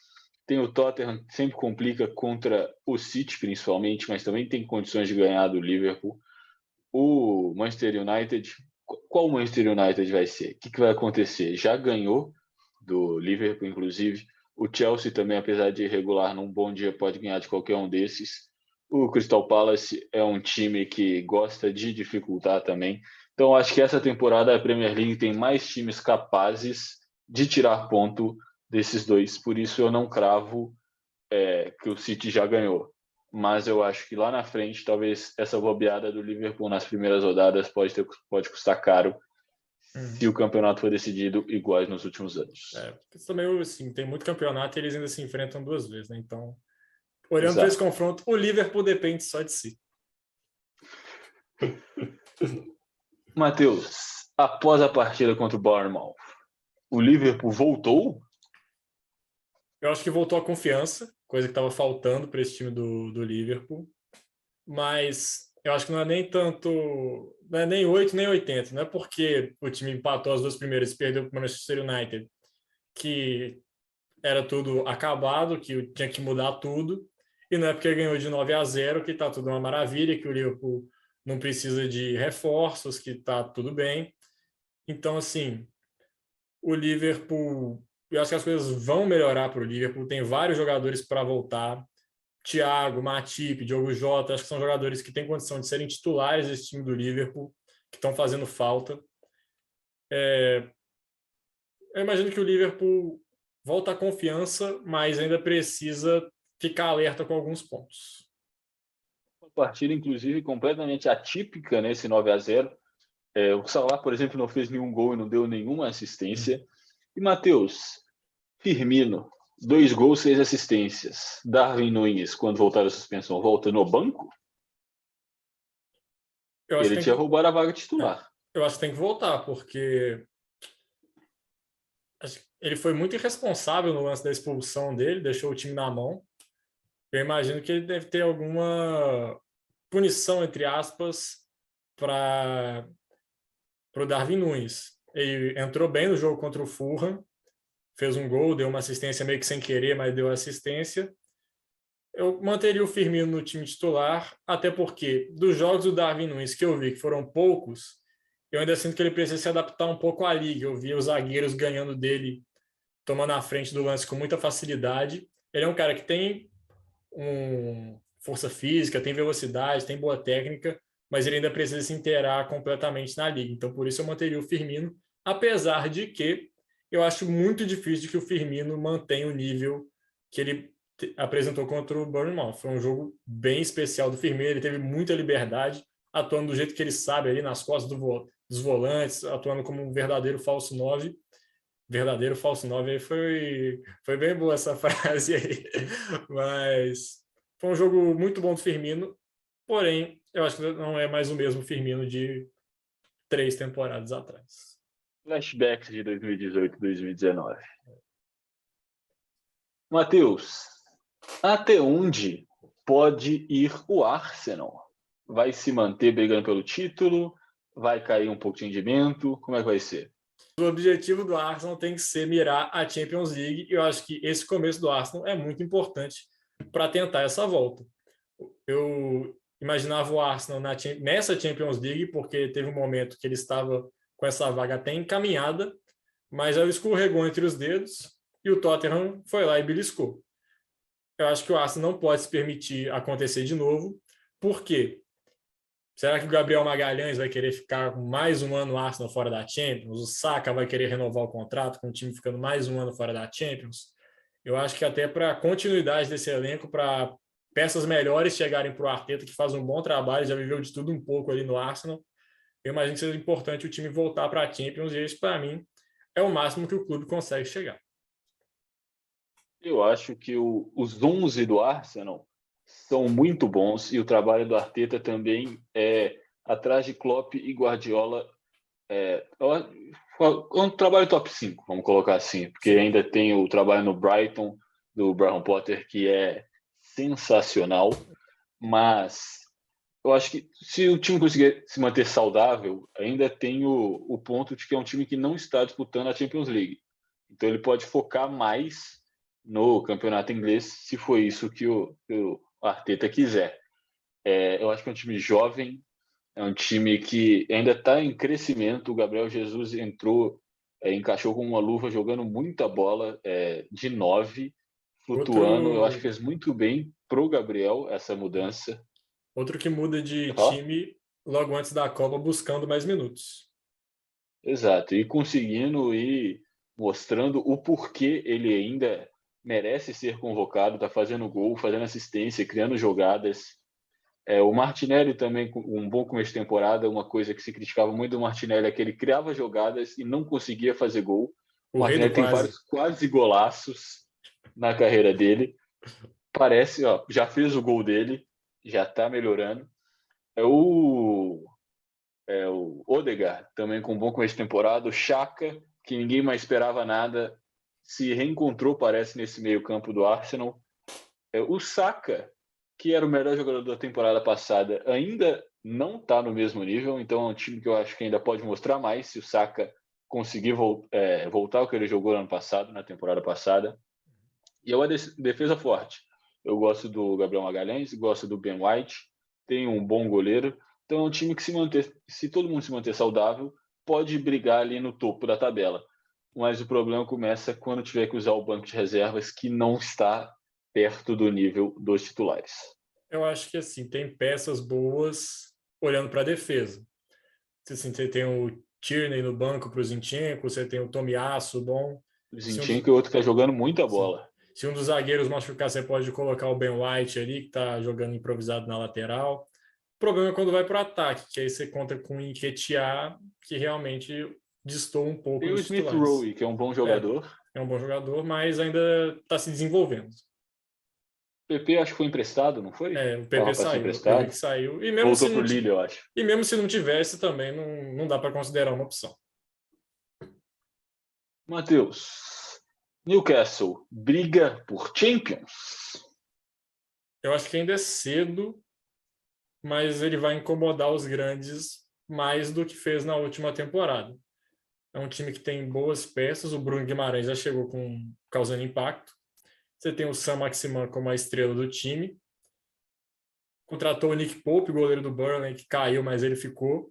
Tem o Tottenham, que sempre complica contra o City, principalmente, mas também tem condições de ganhar do Liverpool. O Manchester United, qual Manchester United vai ser? O que vai acontecer? Já ganhou do Liverpool, inclusive. O Chelsea também, apesar de irregular, num bom dia pode ganhar de qualquer um desses. O Crystal Palace é um time que gosta de dificultar também. Então, acho que essa temporada a Premier League tem mais times capazes de tirar ponto desses dois. Por isso, eu não cravo que o City já ganhou. Mas eu acho que lá na frente, talvez essa bobeada do Liverpool nas primeiras rodadas pode custar caro se o campeonato for decidido iguais nos últimos anos. Também, assim, tem muito campeonato e eles ainda se enfrentam 2 vezes, né? Então, olhando para esse Exato. confronto, o Liverpool depende só de si. Matheus, após a partida contra o Bournemouth, o Liverpool voltou? Eu acho que voltou a confiança, coisa que estava faltando para esse time do Liverpool. Mas eu acho que não é nem tanto, não é nem 8 nem 80. Não é porque o time empatou as 2 primeiras e perdeu para o Manchester United que era tudo acabado, que tinha que mudar tudo. E não é porque ganhou de 9-0 que está tudo uma maravilha, que o Liverpool não precisa de reforços, que está tudo bem. Então, assim, o Liverpool, eu acho que as coisas vão melhorar para o Liverpool. Tem vários jogadores para voltar. Thiago, Matip, Diogo Jota, acho que são jogadores que têm condição de serem titulares desse time do Liverpool, que estão fazendo falta. Eu imagino que o Liverpool volta à confiança, mas ainda precisa ficar alerta com alguns pontos. Uma partida, inclusive, completamente atípica nesse 9-0. O Salah, por exemplo, não fez nenhum gol e não deu nenhuma assistência. E, Matheus, Firmino, 2 gols, 6 assistências. Darwin Núñez, quando voltar da suspensão, volta no banco? Ele tinha roubado a vaga titular. Eu acho que tem que voltar, porque ele foi muito irresponsável no lance da expulsão dele, deixou o time na mão. Eu imagino que ele deve ter alguma punição, entre aspas, para o Darwin Núñez. Ele entrou bem no jogo contra o Fulham, fez um gol, deu uma assistência meio que sem querer, mas deu assistência. Eu manteria o Firmino no time titular, até porque dos jogos do Darwin Núñez que eu vi, que foram poucos, eu ainda sinto que ele precisa se adaptar um pouco à liga. Eu vi os zagueiros ganhando dele, tomando a frente do lance com muita facilidade. Ele é um cara que tem força física, tem velocidade, tem boa técnica, mas ele ainda precisa se inteirar completamente na liga. Então, por isso eu manteria o Firmino, apesar de que eu acho muito difícil que o Firmino mantenha o nível que ele apresentou contra o Bournemouth. Foi um jogo bem especial do Firmino, ele teve muita liberdade, atuando do jeito que ele sabe ali nas costas dos volantes, atuando como um verdadeiro falso 9. Verdadeiro falso 9 aí foi bem boa essa frase aí. Mas foi um jogo muito bom do Firmino, porém, eu acho que não é mais o mesmo Firmino de 3 temporadas atrás. Flashbacks de 2018 e 2019. Matheus, até onde pode ir o Arsenal? Vai se manter brigando pelo título? Vai cair um pouco de rendimento? Como é que vai ser? O objetivo do Arsenal tem que ser mirar a Champions League, e eu acho que esse começo do Arsenal é muito importante para tentar essa volta. Eu imaginava o Arsenal nessa Champions League, porque teve um momento que ele estava com essa vaga até encaminhada, mas ele escorregou entre os dedos e o Tottenham foi lá e beliscou. Eu acho que o Arsenal não pode se permitir acontecer de novo. Por quê? Será que o Gabriel Magalhães vai querer ficar mais um ano no Arsenal fora da Champions? O Saka vai querer renovar o contrato com o time ficando mais um ano fora da Champions? Eu acho que até para a continuidade desse elenco, para peças melhores chegarem para o Arteta, que faz um bom trabalho, já viveu de tudo um pouco ali no Arsenal, eu imagino que seja importante o time voltar para a Champions, e isso, para mim, é o máximo que o clube consegue chegar. Eu acho que os 11 do Arsenal são muito bons e o trabalho do Arteta também é atrás de Klopp e Guardiola. É um trabalho top 5, vamos colocar assim, porque ainda tem o trabalho no Brighton, do Graham Potter, que é sensacional, mas eu acho que se o time conseguir se manter saudável, ainda tem o ponto de que é um time que não está disputando a Champions League. Então ele pode focar mais no campeonato inglês, se for isso que o Arteta quiser. Eu acho que é um time jovem, é um time que ainda está em crescimento. O Gabriel Jesus entrou, encaixou com uma luva, jogando muita bola, de 9, flutuando. Eu acho que fez muito bem pro Gabriel essa mudança. Outro que muda de time logo antes da Copa, buscando mais minutos. Exato, e conseguindo ir mostrando o porquê ele ainda merece ser convocado, está fazendo gol, fazendo assistência, criando jogadas. O Martinelli também, com um bom começo de temporada, uma coisa que se criticava muito do Martinelli é que ele criava jogadas e não conseguia fazer gol. O O rei do Martinelli tem quase. vários quase golaços na carreira dele. Parece, ó, já fez o gol dele, já está melhorando. O Odegaard, também com um bom começo de temporada. O Xhaka, que ninguém mais esperava nada, se reencontrou, parece, nesse meio-campo do Arsenal. O Saka, que era o melhor jogador da temporada passada, ainda não está no mesmo nível, então é um time que eu acho que ainda pode mostrar mais se o Saka conseguir voltar ao que ele jogou no ano passado, na temporada passada. E é uma defesa forte. Eu gosto do Gabriel Magalhães, gosto do Ben White, tem um bom goleiro. Então é um time que, se todo mundo se manter saudável, pode brigar ali no topo da tabela. Mas o problema começa quando tiver que usar o banco de reservas, que não está perto do nível dos titulares. Eu acho que assim, tem peças boas olhando para a defesa. Assim, você tem o Tierney no banco para o Zinchenko, você tem o Tomiasso bom. O Zinchenko é outro que está jogando muita bola. Se um dos zagueiros machucar, você pode colocar o Ben White ali, que está jogando improvisado na lateral. O problema é quando vai para o ataque, que aí você conta com o Nketiah, que realmente destoa um pouco Tem o dos Smith titulares. Rowe, que é um bom jogador. É um bom jogador, mas ainda está se desenvolvendo. O PP acho que foi emprestado, não foi? O PP saiu, eu vi que saiu. E mesmo Voltou se para o não Lille, eu acho. E mesmo se não tivesse, também não dá para considerar uma opção. Matheus, Newcastle briga por Champions? Eu acho que ainda é cedo, mas ele vai incomodar os grandes mais do que fez na última temporada. É um time que tem boas peças, o Bruno Guimarães já chegou causando impacto. Você tem o Sam Maximan como a estrela do time. Contratou o Nick Pope, goleiro do Burnley, que caiu, mas ele ficou.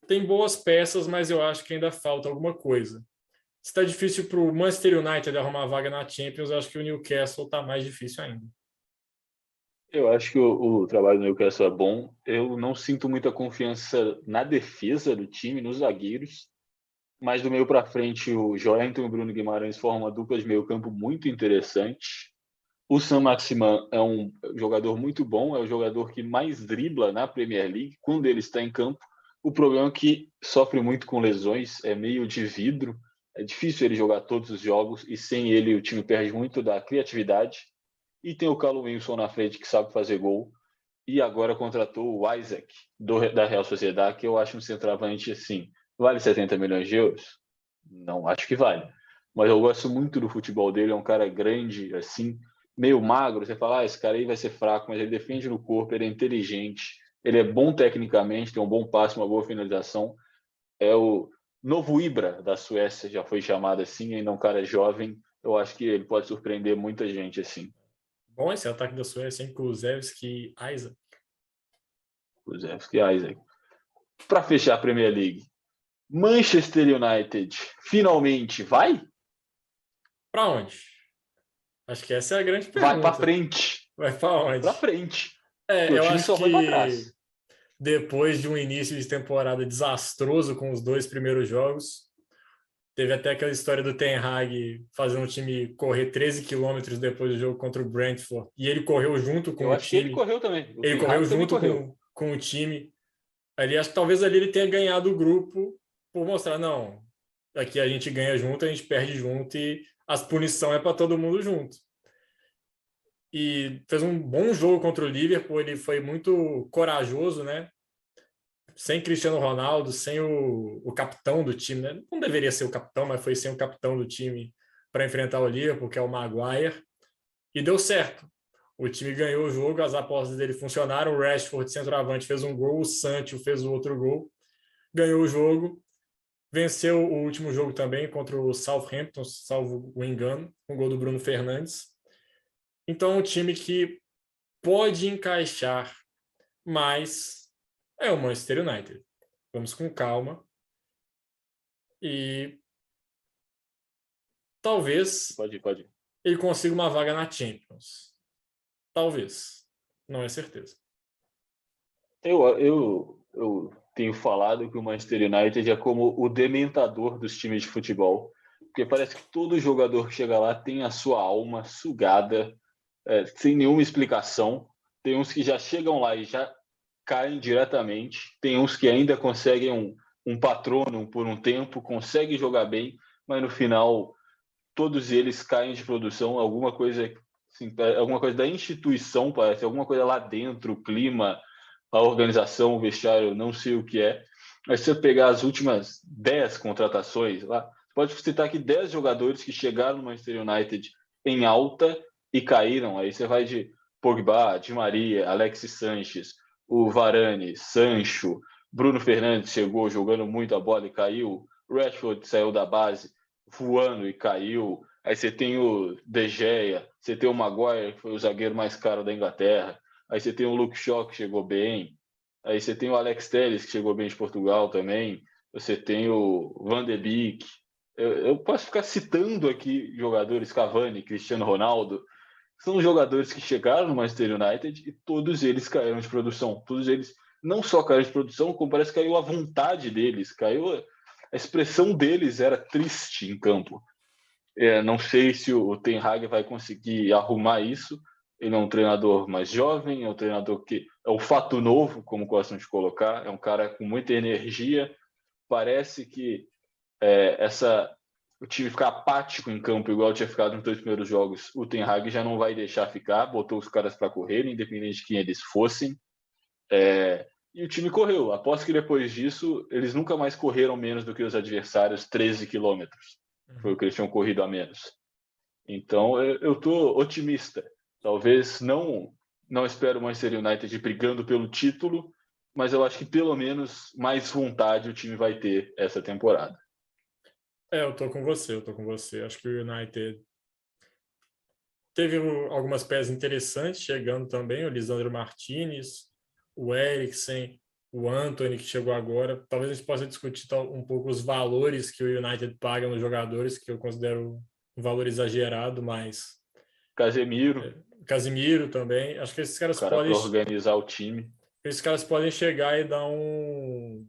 Tem boas peças, mas eu acho que ainda falta alguma coisa. Se está difícil para o Manchester United arrumar vaga na Champions, eu acho que o Newcastle está mais difícil ainda. Eu acho que o trabalho do Newcastle é bom. Eu não sinto muita confiança na defesa do time, nos zagueiros. Mas do meio para frente, o Joelinton e o Bruno Guimarães formam uma dupla de meio campo muito interessante. O Sam Maximan é um jogador muito bom, é o jogador que mais dribla na Premier League quando ele está em campo. O problema é que sofre muito com lesões, é meio de vidro. É difícil ele jogar todos os jogos e sem ele o time perde muito da criatividade. E tem o Callum Wilson na frente que sabe fazer gol. E agora contratou o Isaac da Real Sociedade, que eu acho um centroavante assim. Vale 70 milhões de euros? Não acho que vale. Mas eu gosto muito do futebol dele, é um cara grande, assim, meio magro. Você fala, esse cara aí vai ser fraco, mas ele defende no corpo, ele é inteligente, ele é bom tecnicamente, tem um bom passe, uma boa finalização. É o novo Ibra da Suécia, já foi chamado assim, ainda é um cara jovem. Eu acho que ele pode surpreender muita gente assim. Bom esse ataque da Suécia, hein? Kulusevski e Isaac. Kulusevski e Isaac. Para fechar a Premier League, Manchester United finalmente vai? Para onde? Acho que essa é a grande pergunta. Vai para frente. Vai para onde? Para frente. Eu time acho só que vai para trás. Depois de um início de temporada desastroso com os 2 primeiros jogos, teve até aquela história do Ten Hag fazendo o time correr 13 quilômetros depois do jogo contra o Brentford. E ele correu junto com o time. Eu acho que ele correu também. Ele correu junto com o time. Acho que talvez ali ele tenha ganhado o grupo por mostrar, não, aqui a gente ganha junto, a gente perde junto e as punições é para todo mundo junto. E fez um bom jogo contra o Liverpool, ele foi muito corajoso, né? Sem Cristiano Ronaldo, sem o capitão do time, né? Não deveria ser o capitão, mas foi sem o capitão do time para enfrentar o Liverpool, que é o Maguire. E deu certo. O time ganhou o jogo, as apostas dele funcionaram. O Rashford, centroavante, fez um gol, o Sancho fez o outro gol, ganhou o jogo, venceu o último jogo também contra o Southampton, salvo o engano, com o gol do Bruno Fernandes. Então, é um time que pode encaixar, mas é o Manchester United. Vamos com calma. E talvez pode. Ele consiga uma vaga na Champions. Talvez. Não é certeza. Eu tenho falado que o Manchester United é como o dementador dos times de futebol, porque parece que todo jogador que chega lá tem a sua alma sugada, sem nenhuma explicação. Tem uns que já chegam lá e já caem diretamente. Tem uns que ainda conseguem um patrono por um tempo, conseguem jogar bem, mas no final todos eles caem de produção. Alguma coisa, assim, alguma coisa da instituição, parece, alguma coisa lá dentro, o clima, a organização, o vestiário, não sei o que é. Mas se você pegar as últimas 10 contratações lá, pode citar aqui 10 jogadores que chegaram no Manchester United em alta e caíram. Aí você vai de Pogba, Di Maria, Alexis Sanches, o Varane, Sancho, Bruno Fernandes chegou jogando muito a bola e caiu, Rashford saiu da base voando e caiu. Aí você tem o De Gea, você tem o Maguire, que foi o zagueiro mais caro da Inglaterra. Aí você tem o Luke Shaw, que chegou bem. Aí você tem o Alex Telles, que chegou bem de Portugal também. Você tem o Van de Beek. Eu posso ficar citando aqui jogadores, Cavani, Cristiano Ronaldo. São jogadores que chegaram no Manchester United e todos eles caíram de produção. Todos eles não só caíram de produção, como parece que caiu a vontade deles, caiu a expressão deles era triste em campo. Não sei se o Ten Hag vai conseguir arrumar isso. Ele é um treinador mais jovem, é um treinador que é o fato novo, como gostam de colocar, é um cara com muita energia. Parece que o time ficar apático em campo, igual tinha ficado nos 2 primeiros jogos, o Ten Hag já não vai deixar ficar, botou os caras para correr, independente de quem eles fossem. E o time correu. Aposto que depois disso, eles nunca mais correram menos do que os adversários 13 quilômetros. Foi o que eles tinham corrido a menos. Então, eu estou otimista. Talvez não espero o Manchester United brigando pelo título, mas eu acho que pelo menos mais vontade o time vai ter essa temporada. Eu tô com você. Acho que o United teve algumas peças interessantes chegando também, o Lisandro Martinez, o Eriksen, o Antony, que chegou agora. Talvez a gente possa discutir um pouco os valores que o United paga nos jogadores, que eu considero um valor exagerado, mas... Casemiro também. Acho que esses caras para organizar o time. Esses caras podem chegar e dar um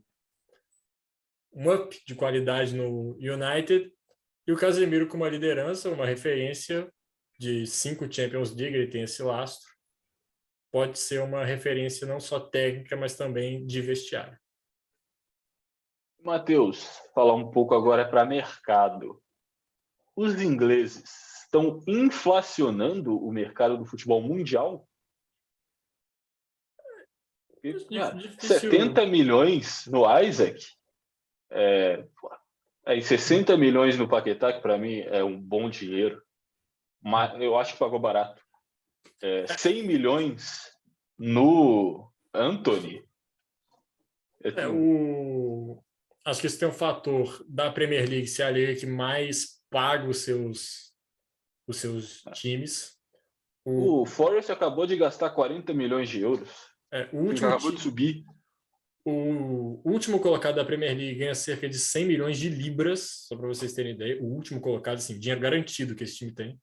up de qualidade no United. E o Casemiro com uma liderança, uma referência de 5 Champions League, ele tem esse lastro. Pode ser uma referência não só técnica, mas também de vestiário. Matheus, falar um pouco agora para mercado. Os ingleses estão inflacionando o mercado do futebol mundial? Difícil. 70 milhões no Isaac, 60 milhões no Paquetá, que para mim é um bom dinheiro, mas eu acho que pagou barato. 100 milhões no Antony. Acho que isso tem um fator da Premier League ser a liga que mais paga os seus times. O Forest acabou de gastar 40 milhões de euros. O último acabou de subir. O último colocado da Premier League ganha cerca de 100 milhões de libras, só para vocês terem ideia. O último colocado, assim, dinheiro garantido que esse time tem.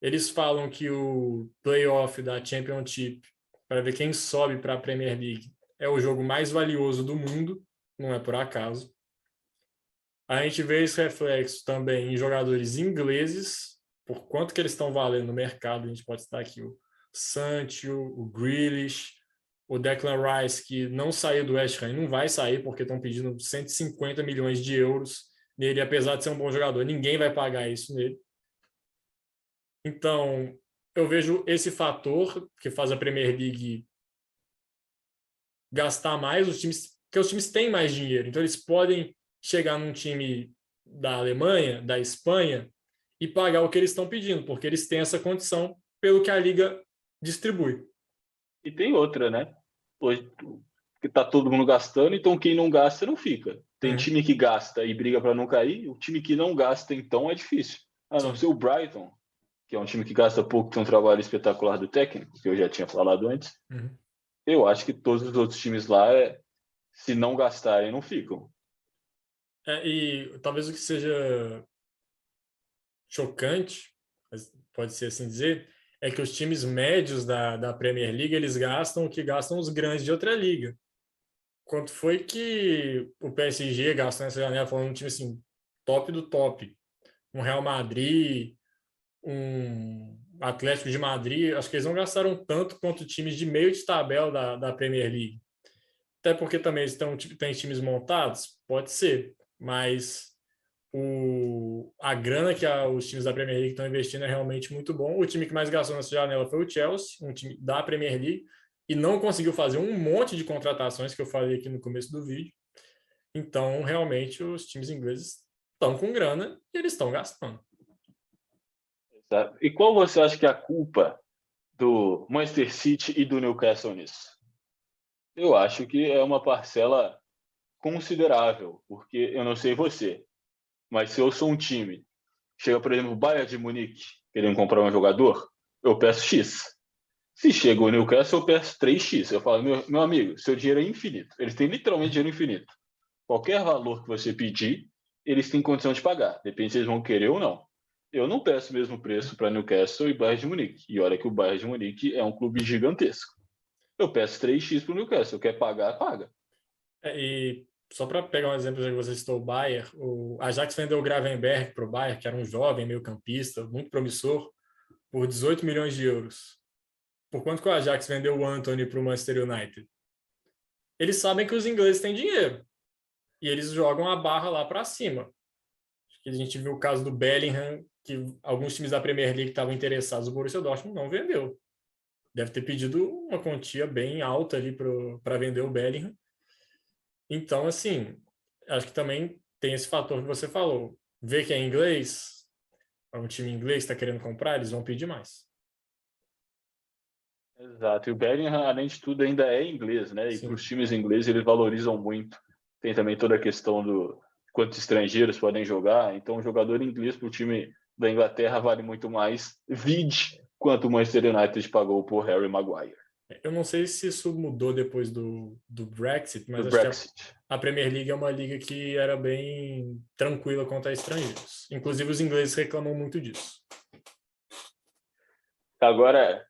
Eles falam que o playoff da Championship, para ver quem sobe para a Premier League, é o jogo mais valioso do mundo, não é por acaso. A gente vê esse reflexo também em jogadores ingleses, por quanto que eles estão valendo no mercado. A gente pode citar aqui o Sancho, o Grealish, o Declan Rice, que não saiu do West Ham, não vai sair porque estão pedindo 150 milhões de euros nele, apesar de ser um bom jogador. Ninguém vai pagar isso nele. Então, eu vejo esse fator que faz a Premier League gastar mais, porque os times têm mais dinheiro. Então, eles podem chegar num time da Alemanha, da Espanha, e pagar o que eles estão pedindo, porque eles têm essa condição pelo que a Liga distribui. E tem outra, né? Que tá todo mundo gastando, então quem não gasta não fica. Tem time que gasta e briga para não cair, o time que não gasta, então, é difícil. A não ser o Brighton, que é um time que gasta pouco, tem um trabalho espetacular do técnico, que eu já tinha falado antes. Eu acho que todos os outros times lá, se não gastarem, não ficam. E talvez o que seja chocante, pode ser assim dizer, é que os times médios da Premier League, eles gastam o que gastam os grandes de outra liga. Quanto foi que o PSG gastou nessa janela, falando de um time assim, top do top? Um Real Madrid, um Atlético de Madrid, acho que eles não gastaram tanto quanto times de meio de tabela da Premier League. Até porque também eles têm times montados, pode ser, mas a grana que os times da Premier League estão investindo é realmente muito bom. O time que mais gastou nessa janela foi o Chelsea, um time da Premier League, e não conseguiu fazer um monte de contratações que eu falei aqui no começo do vídeo. Então, realmente, os times ingleses estão com grana e eles estão gastando. E qual você acha que é a culpa do Manchester City e do Newcastle nisso? Eu acho que é uma parcela considerável, porque eu não sei você, mas se eu sou um time, chega, por exemplo, o Bayern de Munique querendo comprar um jogador, eu peço X. Se chega o Newcastle, eu peço 3x. Eu falo, meu amigo, seu dinheiro é infinito. Eles têm literalmente dinheiro infinito. Qualquer valor que você pedir, eles têm condição de pagar. Depende se eles vão querer ou não. Eu não peço o mesmo preço para Newcastle e Bayern de Munique. E olha que o Bayern de Munique é um clube gigantesco. Eu peço 3x para o Newcastle. Quer pagar, paga. E só para pegar um exemplo, já que você citou o Bayern, o Ajax vendeu o Gravenberch para o Bayern, que era um jovem meio-campista, muito promissor, por 18 milhões de euros. Por quanto que o Ajax vendeu o Antony para o Manchester United? Eles sabem que os ingleses têm dinheiro e eles jogam a barra lá para cima. Acho que a gente viu o caso do Bellingham, que alguns times da Premier League estavam interessados, o Borussia Dortmund não vendeu. Deve ter pedido uma quantia bem alta ali para vender o Bellingham. Então, assim, acho que também tem esse fator que você falou. Vê que é inglês, é um time inglês que está querendo comprar, eles vão pedir mais. Exato. E o Bellingham, além de tudo, ainda é inglês, né? E para os Sim. times ingleses, eles valorizam muito. Tem também toda a questão do quantos estrangeiros podem jogar. Então, um jogador inglês para o time da Inglaterra vale muito mais. Vide quanto o Manchester United pagou por Harry Maguire. Eu não sei se isso mudou depois do Brexit, mas Do acho que Brexit. a Premier League é uma liga que era bem tranquila quanto a estrangeiros. Inclusive, os ingleses reclamam muito disso. Agora,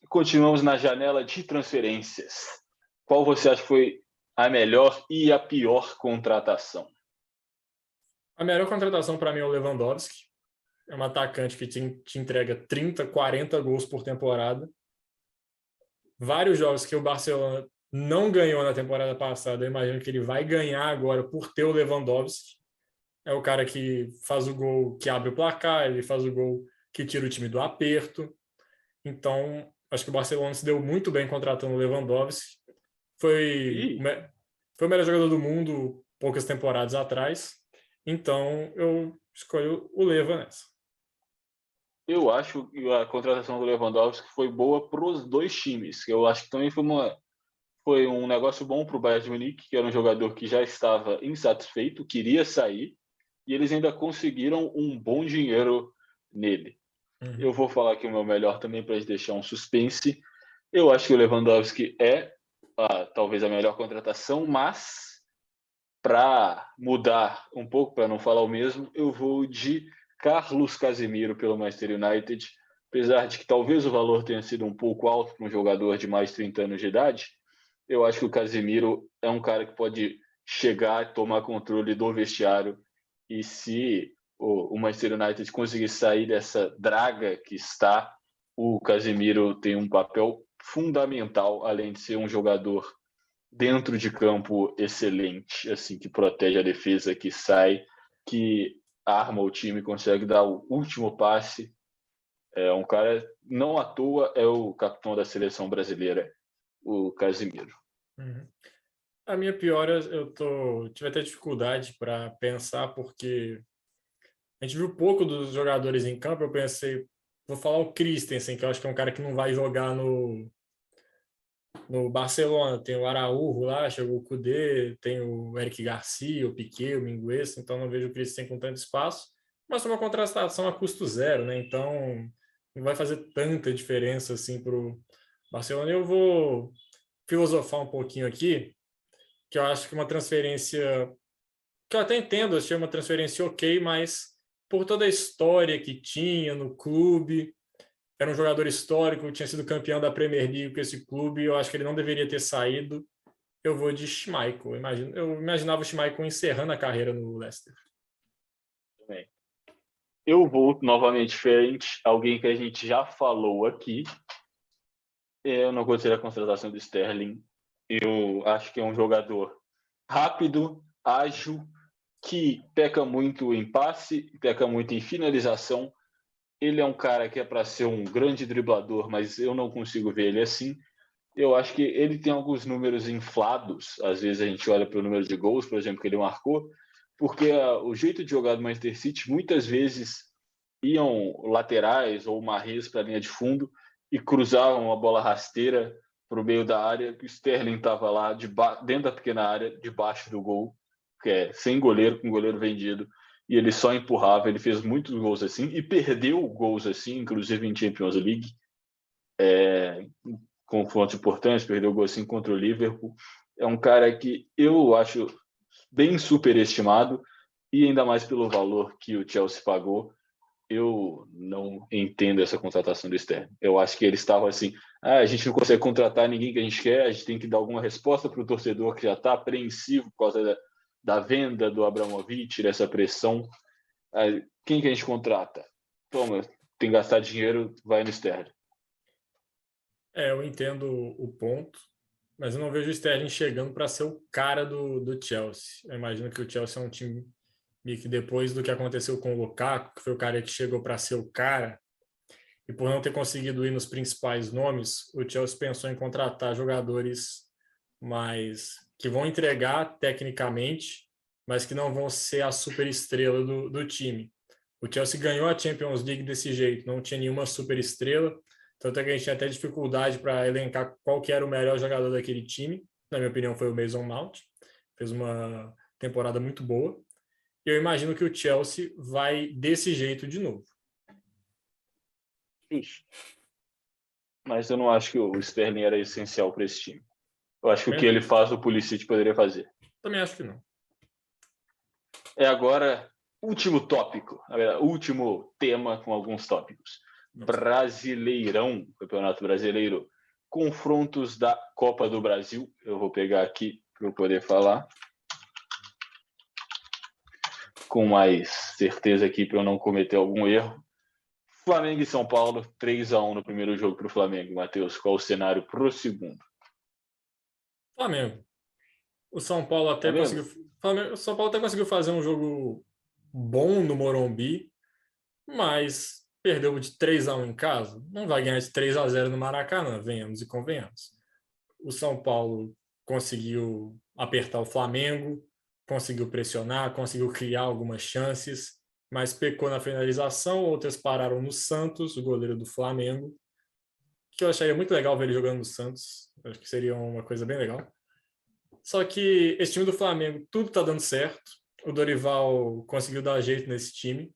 continuamos na janela de transferências. Qual você acha que foi a melhor e a pior contratação? A melhor contratação para mim é o Lewandowski. É um atacante que te entrega 30, 40 gols por temporada. Vários jogos que o Barcelona não ganhou na temporada passada, eu imagino que ele vai ganhar agora por ter o Lewandowski. É o cara que faz o gol que abre o placar, ele faz o gol que tira o time do aperto. Então, acho que o Barcelona se deu muito bem contratando o Lewandowski. Foi, E foi o melhor jogador do mundo poucas temporadas atrás. Então, eu escolho o Leva nessa. eu acho que a contratação do Lewandowski foi boa para os dois times. Eu acho que também foi um negócio bom para o Bayern de Munique, que era um jogador que já estava insatisfeito, queria sair, e eles ainda conseguiram um bom dinheiro nele. Eu vou falar aqui o meu melhor também para deixar um suspense. Eu acho que o Lewandowski é talvez a melhor contratação, mas para mudar um pouco, para não falar o mesmo, eu vou de Carlos Casemiro pelo Manchester United. Apesar de que talvez o valor tenha sido um pouco alto para um jogador de mais de 30 anos de idade, eu acho que o Casemiro é um cara que pode chegar, tomar controle do vestiário, e se o Manchester United conseguir sair dessa draga que está, o Casemiro tem um papel fundamental, além de ser um jogador dentro de campo excelente, assim, que protege a defesa, que sai, que arma o time, consegue dar o último passe. É um cara, não à toa, é o capitão da seleção brasileira, o Casemiro. Uhum. A minha pior, tive até dificuldade para pensar, porque a gente viu pouco dos jogadores em campo. Eu pensei, vou falar o Christensen, que eu acho que é um cara que não vai jogar no Barcelona. Tem o Araújo lá, chegou o Koundé, tem o Eric Garcia, o Piqué, o Mingueza, então não vejo o Christensen com tanto espaço. Mas foi uma contratação a custo zero, né? Então não vai fazer tanta diferença assim para o Barcelona. Eu vou filosofar um pouquinho aqui, que eu acho que uma transferência, que eu até entendo, achei uma transferência ok, mas por toda a história que tinha no clube, era um jogador histórico, tinha sido campeão da Premier League com esse clube, eu acho que ele não deveria ter saído. Eu vou de Schmeichel. Eu imaginava o Schmeichel encerrando a carreira no Leicester. Também. Eu vou novamente diferente, alguém que a gente já falou aqui. Eu não gostei da contratação do Sterling. Eu acho que é um jogador rápido, ágil, que peca muito em passe, peca muito em finalização. Ele é um cara que é para ser um grande driblador, mas eu não consigo ver ele assim. Eu acho que ele tem alguns números inflados. Às vezes a gente olha para o número de gols, por exemplo, que ele marcou, porque o jeito de jogar do Manchester City muitas vezes iam laterais ou marrês para a linha de fundo e cruzavam uma bola rasteira para o meio da área, que o Sterling estava lá dentro da pequena área, debaixo do gol, que é sem goleiro, com goleiro vendido, e ele só empurrava. Ele fez muitos gols assim e perdeu gols assim, inclusive em Champions League, confrontos importantes, perdeu gol assim contra o Liverpool. É um cara que eu acho bem superestimado, e ainda mais pelo valor que o Chelsea pagou. Eu não entendo essa contratação do Sterling. Eu acho que eles estavam assim, a gente não consegue contratar ninguém que a gente quer, a gente tem que dar alguma resposta para o torcedor que já está apreensivo por causa da venda do Abramovich, dessa pressão. Quem que a gente contrata? Toma, tem que gastar dinheiro, vai no Sterling. Eu entendo o ponto, mas eu não vejo o Sterling chegando para ser o cara do Chelsea. Eu imagino que o Chelsea é um time que depois do que aconteceu com o Lukaku, que foi o cara que chegou para ser o cara, e por não ter conseguido ir nos principais nomes, o Chelsea pensou em contratar jogadores mais que vão entregar tecnicamente, mas que não vão ser a super estrela do time. O Chelsea ganhou a Champions League desse jeito, não tinha nenhuma super estrela, tanto é que a gente tinha até dificuldade para elencar qual que era o melhor jogador daquele time. Na minha opinião, foi o Mason Mount. Fez uma temporada muito boa. E eu imagino que o Chelsea vai desse jeito de novo. Mas eu não acho que o Sterling era essencial para esse time. Eu acho que o que Também, ele faz, o Pulisic poderia fazer. também acho que não. Agora, último tópico, último tema com alguns tópicos. Brasileirão, Campeonato Brasileiro, confrontos da Copa do Brasil. Eu vou pegar aqui para eu poder falar com mais certeza aqui para eu não cometer algum erro. Flamengo e São Paulo, 3-1 no primeiro jogo para o Flamengo. Matheus, qual o cenário para o segundo? Flamengo. O São Paulo até Flamengo? conseguiu. O São Paulo até conseguiu fazer um jogo bom no Morumbi, mas perdeu de 3-1 em casa. Não vai ganhar de 3-0 no Maracanã, venhamos e convenhamos. O São Paulo conseguiu apertar o Flamengo, conseguiu pressionar, conseguiu criar algumas chances, mas pecou na finalização. Outras pararam no Santos, o goleiro do Flamengo, que eu acharia muito legal ver ele jogando no Santos. Acho que seria uma coisa bem legal. Só que esse time do Flamengo, tudo tá dando certo. O Dorival conseguiu dar jeito nesse time.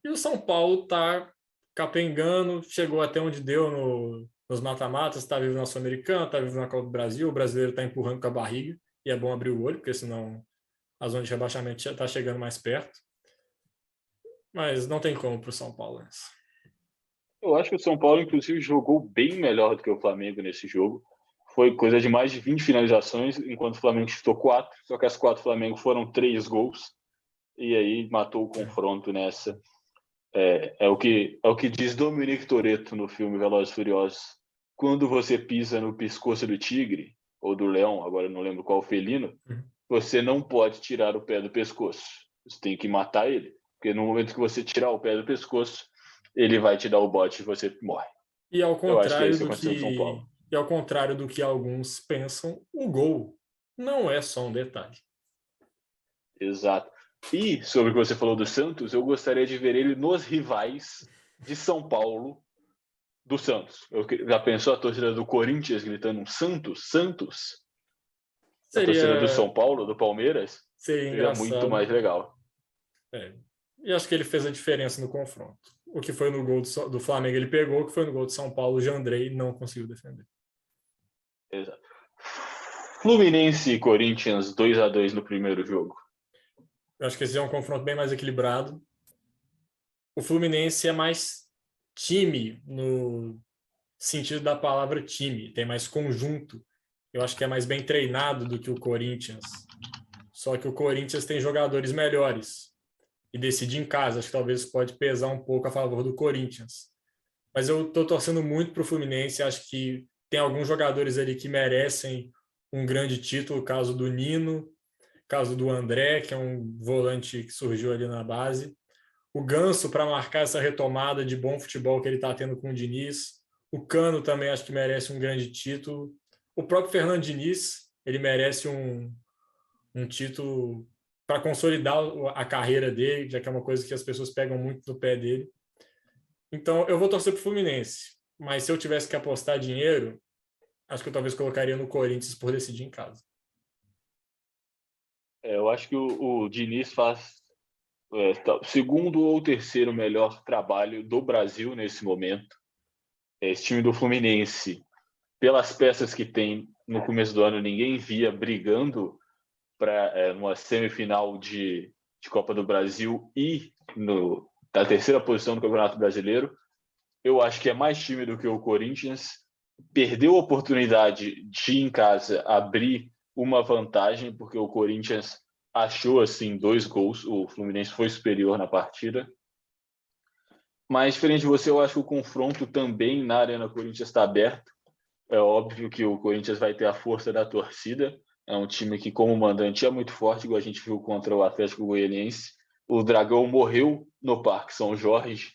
E o São Paulo tá capengando, chegou até onde deu nos mata-matas, tá vivo na Sul-Americana, tá vivo na Copa do Brasil. O brasileiro tá empurrando com a barriga. E é bom abrir o olho, porque senão a zona de rebaixamento já tá chegando mais perto. Mas não tem como pro São Paulo nessa. Eu acho que o São Paulo, inclusive, jogou bem melhor do que o Flamengo nesse jogo. Foi coisa de mais de 20 finalizações, enquanto o Flamengo chutou 4. Só que as 4 do Flamengo foram 3 gols. E aí matou o confronto nessa. É o que diz Dominique Toretto no filme Velozes e Furiosos. Quando você pisa no pescoço do tigre, ou do leão, agora eu não lembro qual felino, você não pode tirar o pé do pescoço. Você tem que matar ele. Porque no momento que você tirar o pé do pescoço, ele vai te dar o bote e você morre. E ao Eu acho que é contrário isso que do aconteceu com o São que Paulo. e ao contrário do que alguns pensam, o gol não é só um detalhe. Exato. E sobre o que você falou do Santos, eu gostaria de ver ele nos rivais de São Paulo do Santos. Já pensou a torcida do Corinthians gritando Santos, Santos? A torcida do Seria São Paulo, do Palmeiras? seria Seria muito engraçado. mais legal. E acho que ele fez a diferença no confronto. O que foi no gol do Flamengo ele pegou, o que foi no gol do São Paulo o Jandrei não conseguiu defender. Exato. Fluminense e Corinthians 2-2 no primeiro jogo. Eu acho que esse é um confronto bem mais equilibrado. O Fluminense é mais time no sentido da palavra time, tem mais conjunto. Eu acho que é mais bem treinado do que o Corinthians. Só que o Corinthians tem jogadores melhores. e decide em casa. Acho que talvez pode pesar um pouco a favor do Corinthians. Mas eu estou torcendo muito para o Fluminense. Acho que tem alguns jogadores ali que merecem um grande título. O caso do Nino, o caso do André, que é um volante que surgiu ali na base. O Ganso, para marcar essa retomada de bom futebol que ele está tendo com o Diniz. O Cano também acho que merece um grande título. O próprio Fernando Diniz, ele merece um título para consolidar a carreira dele, já que é uma coisa que as pessoas pegam muito no pé dele. Então, eu vou torcer para o Fluminense. Mas se eu tivesse que apostar dinheiro, acho que eu talvez colocaria no Corinthians por decidir em casa. Eu acho que o Diniz faz o segundo ou terceiro melhor trabalho do Brasil nesse momento. Esse time do Fluminense, pelas peças que tem no começo do ano, ninguém via brigando para uma semifinal de Copa do Brasil e na terceira posição do Campeonato Brasileiro. Eu acho que é mais time do que o Corinthians. Perdeu a oportunidade de, em casa, abrir uma vantagem, porque o Corinthians achou assim 2 gols, o Fluminense foi superior na partida. Mas, diferente de você, eu acho que o confronto também na Arena Corinthians está aberto. É óbvio que o Corinthians vai ter a força da torcida. É um time que, como mandante, é muito forte, igual a gente viu contra o Atlético Goianiense. O Dragão morreu no Parque São Jorge.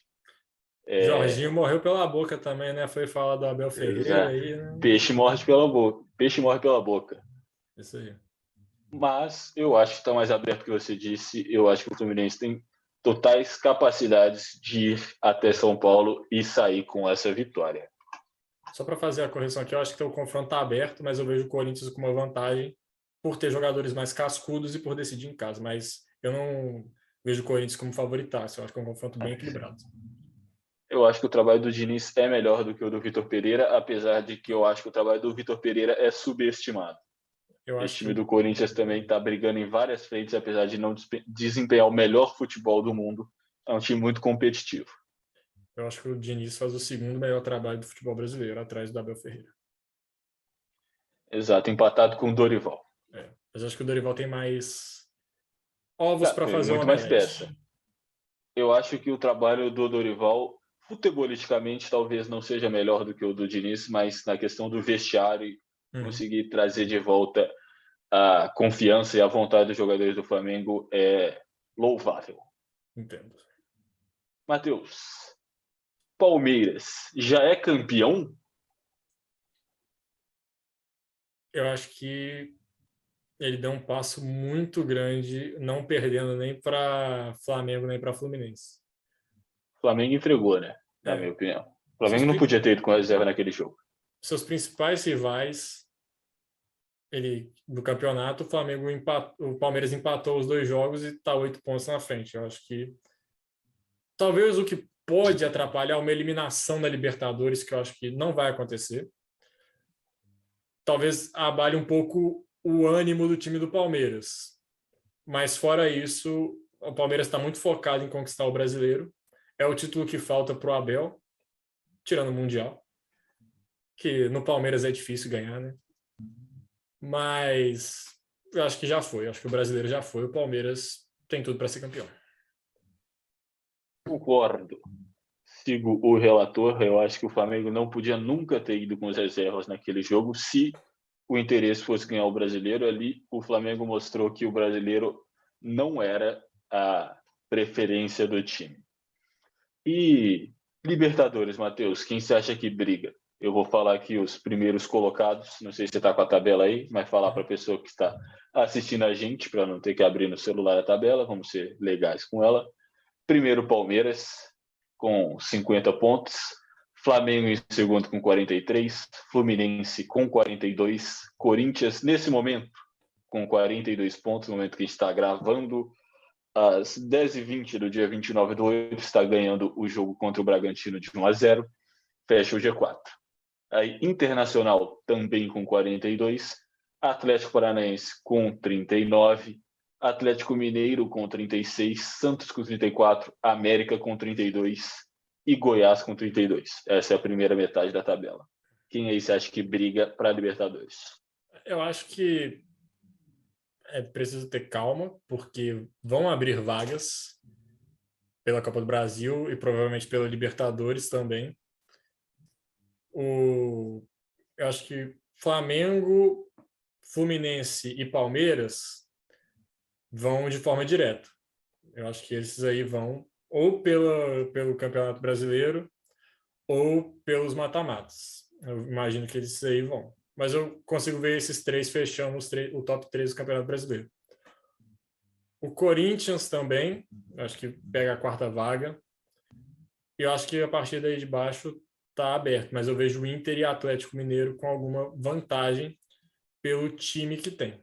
Jorginho morreu pela boca também, né? Foi falar do Abel Ferreira Exato. aí, né? Peixe morre pela boca. Peixe morre pela boca. Isso aí. Mas eu acho que está mais aberto que você disse. Eu acho que o Fluminense tem totais capacidades de ir até São Paulo e sair com essa vitória. Só para fazer a correção aqui, eu acho que o confronto está aberto, mas eu vejo o Corinthians com uma vantagem por ter jogadores mais cascudos e por decidir em casa. Mas eu não vejo o Corinthians como favoritaço. Eu acho que é um confronto bem equilibrado. Eu acho que o trabalho do Diniz é melhor do que o do Vitor Pereira, apesar de que eu acho que o trabalho do Vitor Pereira é subestimado. Eu Esse acho time que do Corinthians também está brigando em várias frentes, apesar de não desempenhar o melhor futebol do mundo. É um time muito competitivo. eu acho que o Diniz faz o segundo melhor trabalho do futebol brasileiro, atrás do Abel Ferreira. Exato, empatado com o Dorival. Mas acho que o Dorival tem mais ovos para Tem fazer um muito mais omelete. peça. Eu acho que o trabalho do Dorival, futebolisticamente, talvez não seja melhor do que o do Diniz, mas na questão do vestiário e conseguir trazer de volta a confiança e a vontade dos jogadores do Flamengo é louvável. Entendo. Matheus, Palmeiras já é campeão? Eu acho que ele deu um passo muito grande, não perdendo nem para Flamengo, nem para Fluminense. O Flamengo entregou, né? Na É. minha opinião. O Seus, Flamengo não podia ter ido com a reserva naquele jogo. seus principais rivais do campeonato, o Palmeiras empatou os 2 jogos e está 8 pontos na frente. Eu acho que talvez o que pode atrapalhar uma eliminação da Libertadores, que eu acho que não vai acontecer, talvez abale um pouco o ânimo do time do Palmeiras. Mas fora isso, o Palmeiras está muito focado em conquistar o brasileiro. É o título que falta para o Abel, tirando o Mundial, que no Palmeiras é difícil ganhar, né? Mas eu acho que já foi. Eu acho que o brasileiro já foi. O Palmeiras tem tudo para ser campeão. Concordo. Sigo o relator. Eu acho que o Flamengo não podia nunca ter ido com as reservas naquele jogo se o interesse fosse ganhar o brasileiro. Ali, o Flamengo mostrou que o brasileiro não era a preferência do time. E Libertadores, Matheus, quem você acha que briga? Eu vou falar aqui os primeiros colocados. Não sei se você está com a tabela aí, mas falar para a pessoa que está assistindo a gente, para não ter que abrir no celular a tabela, vamos ser legais com ela. Primeiro, Palmeiras, com 50 pontos. Flamengo em segundo com 43. Fluminense com 42. Corinthians, nesse momento, com 42 pontos, no momento que a gente está gravando. Às 10h20 do dia 29/8, está ganhando o jogo contra o Bragantino de 1-0. Fecha o G4. Aí, Internacional também com 42. Atlético Paranaense com 39. Atlético Mineiro com 36, Santos com 34, América com 32 e Goiás com 32. Essa é a primeira metade da tabela. Quem aí você acha que briga para a Libertadores? Eu acho que é preciso ter calma, porque vão abrir vagas. pela Copa do Brasil e provavelmente pela Libertadores também. Eu acho que Flamengo, Fluminense e Palmeiras vão de forma direta. Eu acho que esses aí vão ou pelo Campeonato Brasileiro ou pelos mata-matas. Eu imagino que eles aí vão. Mas eu consigo ver esses três fechando o top 3 do Campeonato Brasileiro. O Corinthians também, acho que pega a quarta vaga. E eu acho que a partir daí de baixo está aberto. Mas eu vejo o Inter e Atlético Mineiro com alguma vantagem pelo time que tem.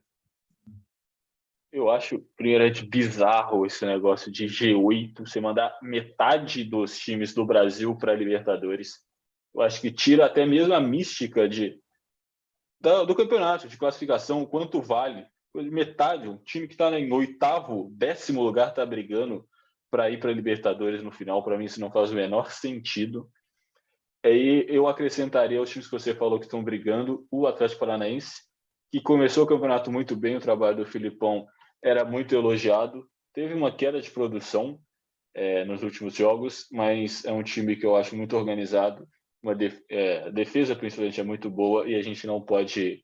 Eu acho, primeiramente, bizarro esse negócio de G8, você mandar metade dos times do Brasil para a Libertadores. Eu acho que tira até mesmo a mística do campeonato, de classificação, quanto vale. Metade, um time que está em oitavo, 10º lugar está brigando para ir para a Libertadores no final. Para mim, isso não faz o menor sentido. Aí eu acrescentaria os times que você falou que estão brigando, o Atlético Paranaense, que começou o campeonato muito bem, o trabalho do Filipão era muito elogiado, teve uma queda de produção nos últimos jogos, mas é um time que eu acho muito organizado, a defesa principalmente é muito boa e a gente não pode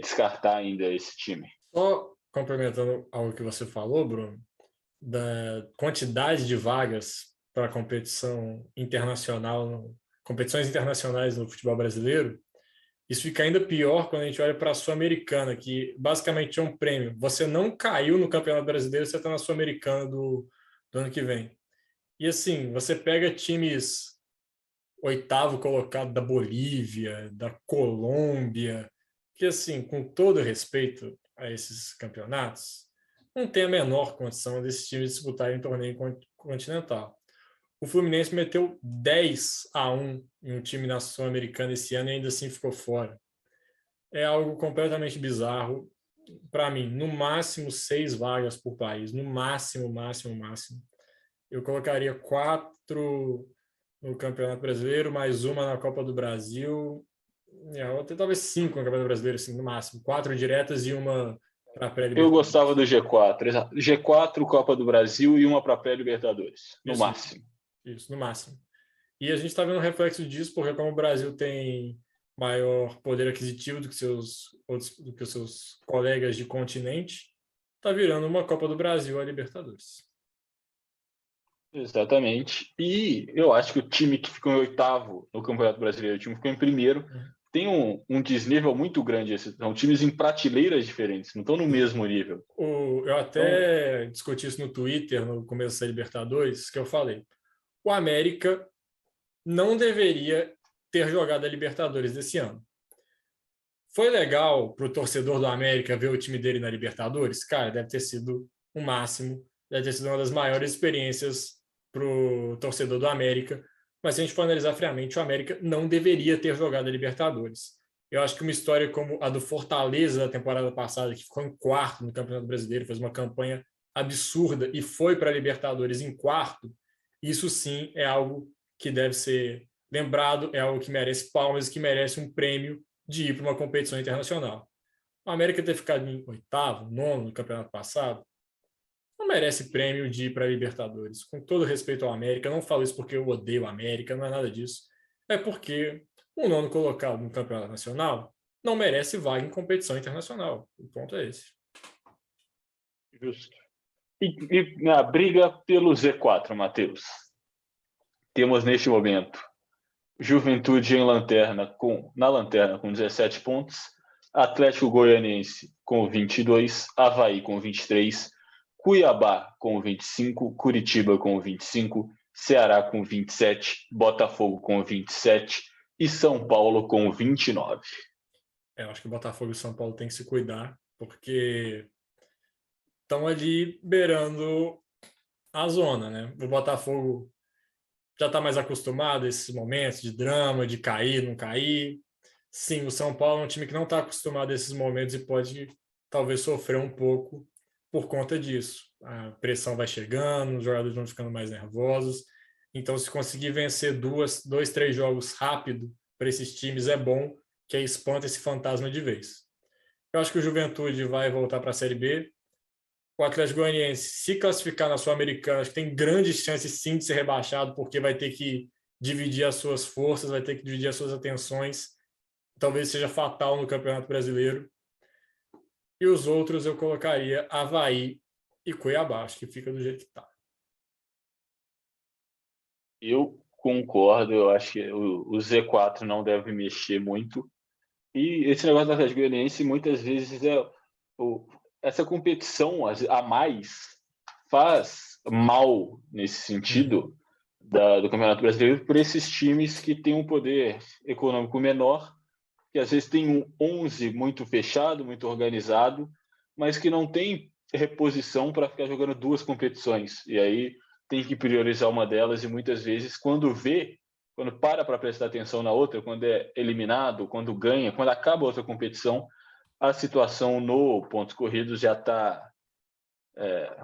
descartar ainda esse time. Só complementando algo que você falou, Bruno, da quantidade de vagas para competições internacionais no futebol brasileiro, isso fica ainda pior quando a gente olha para a Sul-Americana, que basicamente é um prêmio. Você não caiu no Campeonato Brasileiro, você está na Sul-Americana do ano que vem. E assim, você pega times oitavo colocado da Bolívia, da Colômbia, que assim, com todo respeito a esses campeonatos, não tem a menor condição desses times disputarem torneio continental. O Fluminense meteu 10-1 em um time na Sul-Americana esse ano e ainda assim ficou fora. É algo completamente bizarro. Para mim, no máximo 6 vagas por país. No máximo, máximo, máximo. Eu colocaria 4 no Campeonato Brasileiro, mais uma na Copa do Brasil. Outra, talvez 5 no Campeonato Brasileiro, assim, no máximo. 4 diretas e uma para Eu pré-Libertadores. gostava do G4, G4, Copa do Brasil e uma para pré-Libertadores, no máximo. Isso, no máximo. E a gente está vendo um reflexo disso, porque como o Brasil tem maior poder aquisitivo do que os seus colegas de continente, está virando uma Copa do Brasil a Libertadores. Exatamente. E eu acho que o time que ficou em oitavo no Campeonato Brasileiro, o time que ficou em primeiro, tem um desnível muito grande. São times em prateleiras diferentes, não estão no mesmo nível. Eu até discuti isso no Twitter, no começo da Libertadores, que eu falei. O América não deveria ter jogado a Libertadores desse ano. Foi legal para o torcedor do América ver o time dele na Libertadores? Cara, deve ter sido o máximo, deve ter sido uma das maiores experiências para o torcedor do América. Mas se a gente for analisar friamente, o América não deveria ter jogado a Libertadores. Eu acho que uma história como a do Fortaleza da temporada passada, que ficou em quarto no Campeonato Brasileiro, fez uma campanha absurda e foi para a Libertadores em quarto, isso sim é algo que deve ser lembrado, é algo que merece palmas, que merece um prêmio de ir para uma competição internacional. O América ter ficado em oitavo, nono no campeonato passado, não merece prêmio de ir para a Libertadores. Com todo respeito ao América, não falo isso porque eu odeio o América, não é nada disso. É porque o nono colocado no campeonato nacional não merece vaga em competição internacional. O ponto é esse. Justo. E na briga pelo Z4, Matheus, temos neste momento Juventude na lanterna com 17 pontos, Atlético Goianiense com 22, Avaí com 23, Cuiabá com 25, Curitiba com 25, Ceará com 27, Botafogo com 27 e São Paulo com 29. Eu acho que o Botafogo e o São Paulo tem que se cuidar, porque estão ali beirando a zona, né? O Botafogo já está mais acostumado a esses momentos de drama, de cair, não cair. Sim, o São Paulo é um time que não está acostumado a esses momentos e pode talvez sofrer um pouco por conta disso. A pressão vai chegando, os jogadores vão ficando mais nervosos. Então, se conseguir vencer 2, 3 jogos rápido para esses times é bom, que aí espanta esse fantasma de vez. Eu acho que o Juventude vai voltar para a Série B. o Atlético Goianiense se classificar na Sul-Americana, acho que tem grandes chances sim de ser rebaixado, porque vai ter que dividir as suas forças, vai ter que dividir as suas atenções. Talvez seja fatal no Campeonato Brasileiro. E os outros eu colocaria Avaí e Cuiabá, acho que fica do jeito que está. Eu concordo, eu acho que o Z4 não deve mexer muito. E esse negócio do Atlético Goianiense, muitas vezes, essa competição a mais faz mal nesse sentido do Campeonato Brasileiro por esses times que têm um poder econômico menor, que às vezes tem um 11 muito fechado, muito organizado, mas que não tem reposição para ficar jogando duas competições. E aí tem que priorizar uma delas e muitas vezes, quando para prestar atenção na outra, quando é eliminado, quando ganha, quando acaba a outra competição, a situação no pontos corridos já está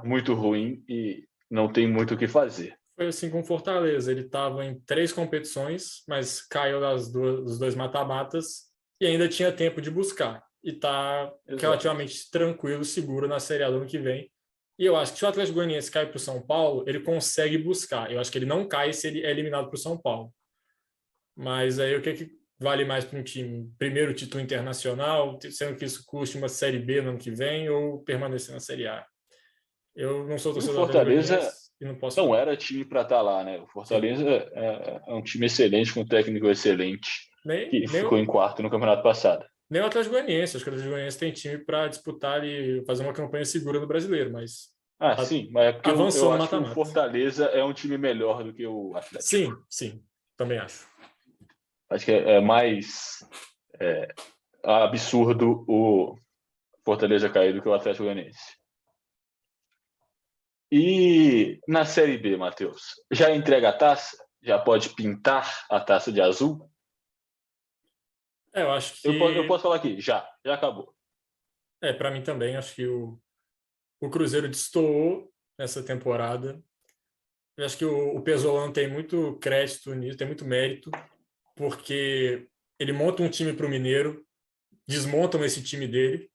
muito ruim e não tem muito o que fazer. Foi assim com o Fortaleza. Ele estava em 3 competições, mas caiu dos 2 mata-matas e ainda tinha tempo de buscar. E está relativamente tranquilo, seguro na Série A do ano que vem. E eu acho que se o Atlético Goianiense cai para o São Paulo, ele consegue buscar. Eu acho que ele não cai se ele é eliminado para o São Paulo. Mas aí o que vale mais para um time? Primeiro título internacional, sendo que isso custe uma Série B no ano que vem, ou permanecer na Série A? Eu não sou torcedor do Atlético Goianiense e não posso falar. Era time para estar lá, né? O Fortaleza é um time excelente, com um técnico excelente, que ficou em quarto no campeonato passado. Nem o Atlético Goianiense. Acho que o Atlético Goianiense tem time para disputar e fazer uma campanha segura no Brasileiro, mas sim, mas é porque avançou eu no acho que o mata-mata. Fortaleza é um time melhor do que o Atlético. Sim, também acho. Acho que é mais absurdo o Fortaleza cair do que o Atlético Goianiense. E na Série B, Matheus, já entrega a taça? Já pode pintar a taça de azul? Eu acho que... Eu posso falar aqui, já acabou. Para mim também, acho que o Cruzeiro destoou nessa temporada. Eu acho que o Pesolano tem muito crédito nisso, tem muito mérito, porque ele monta um time para o Mineiro, desmontam esse time dele,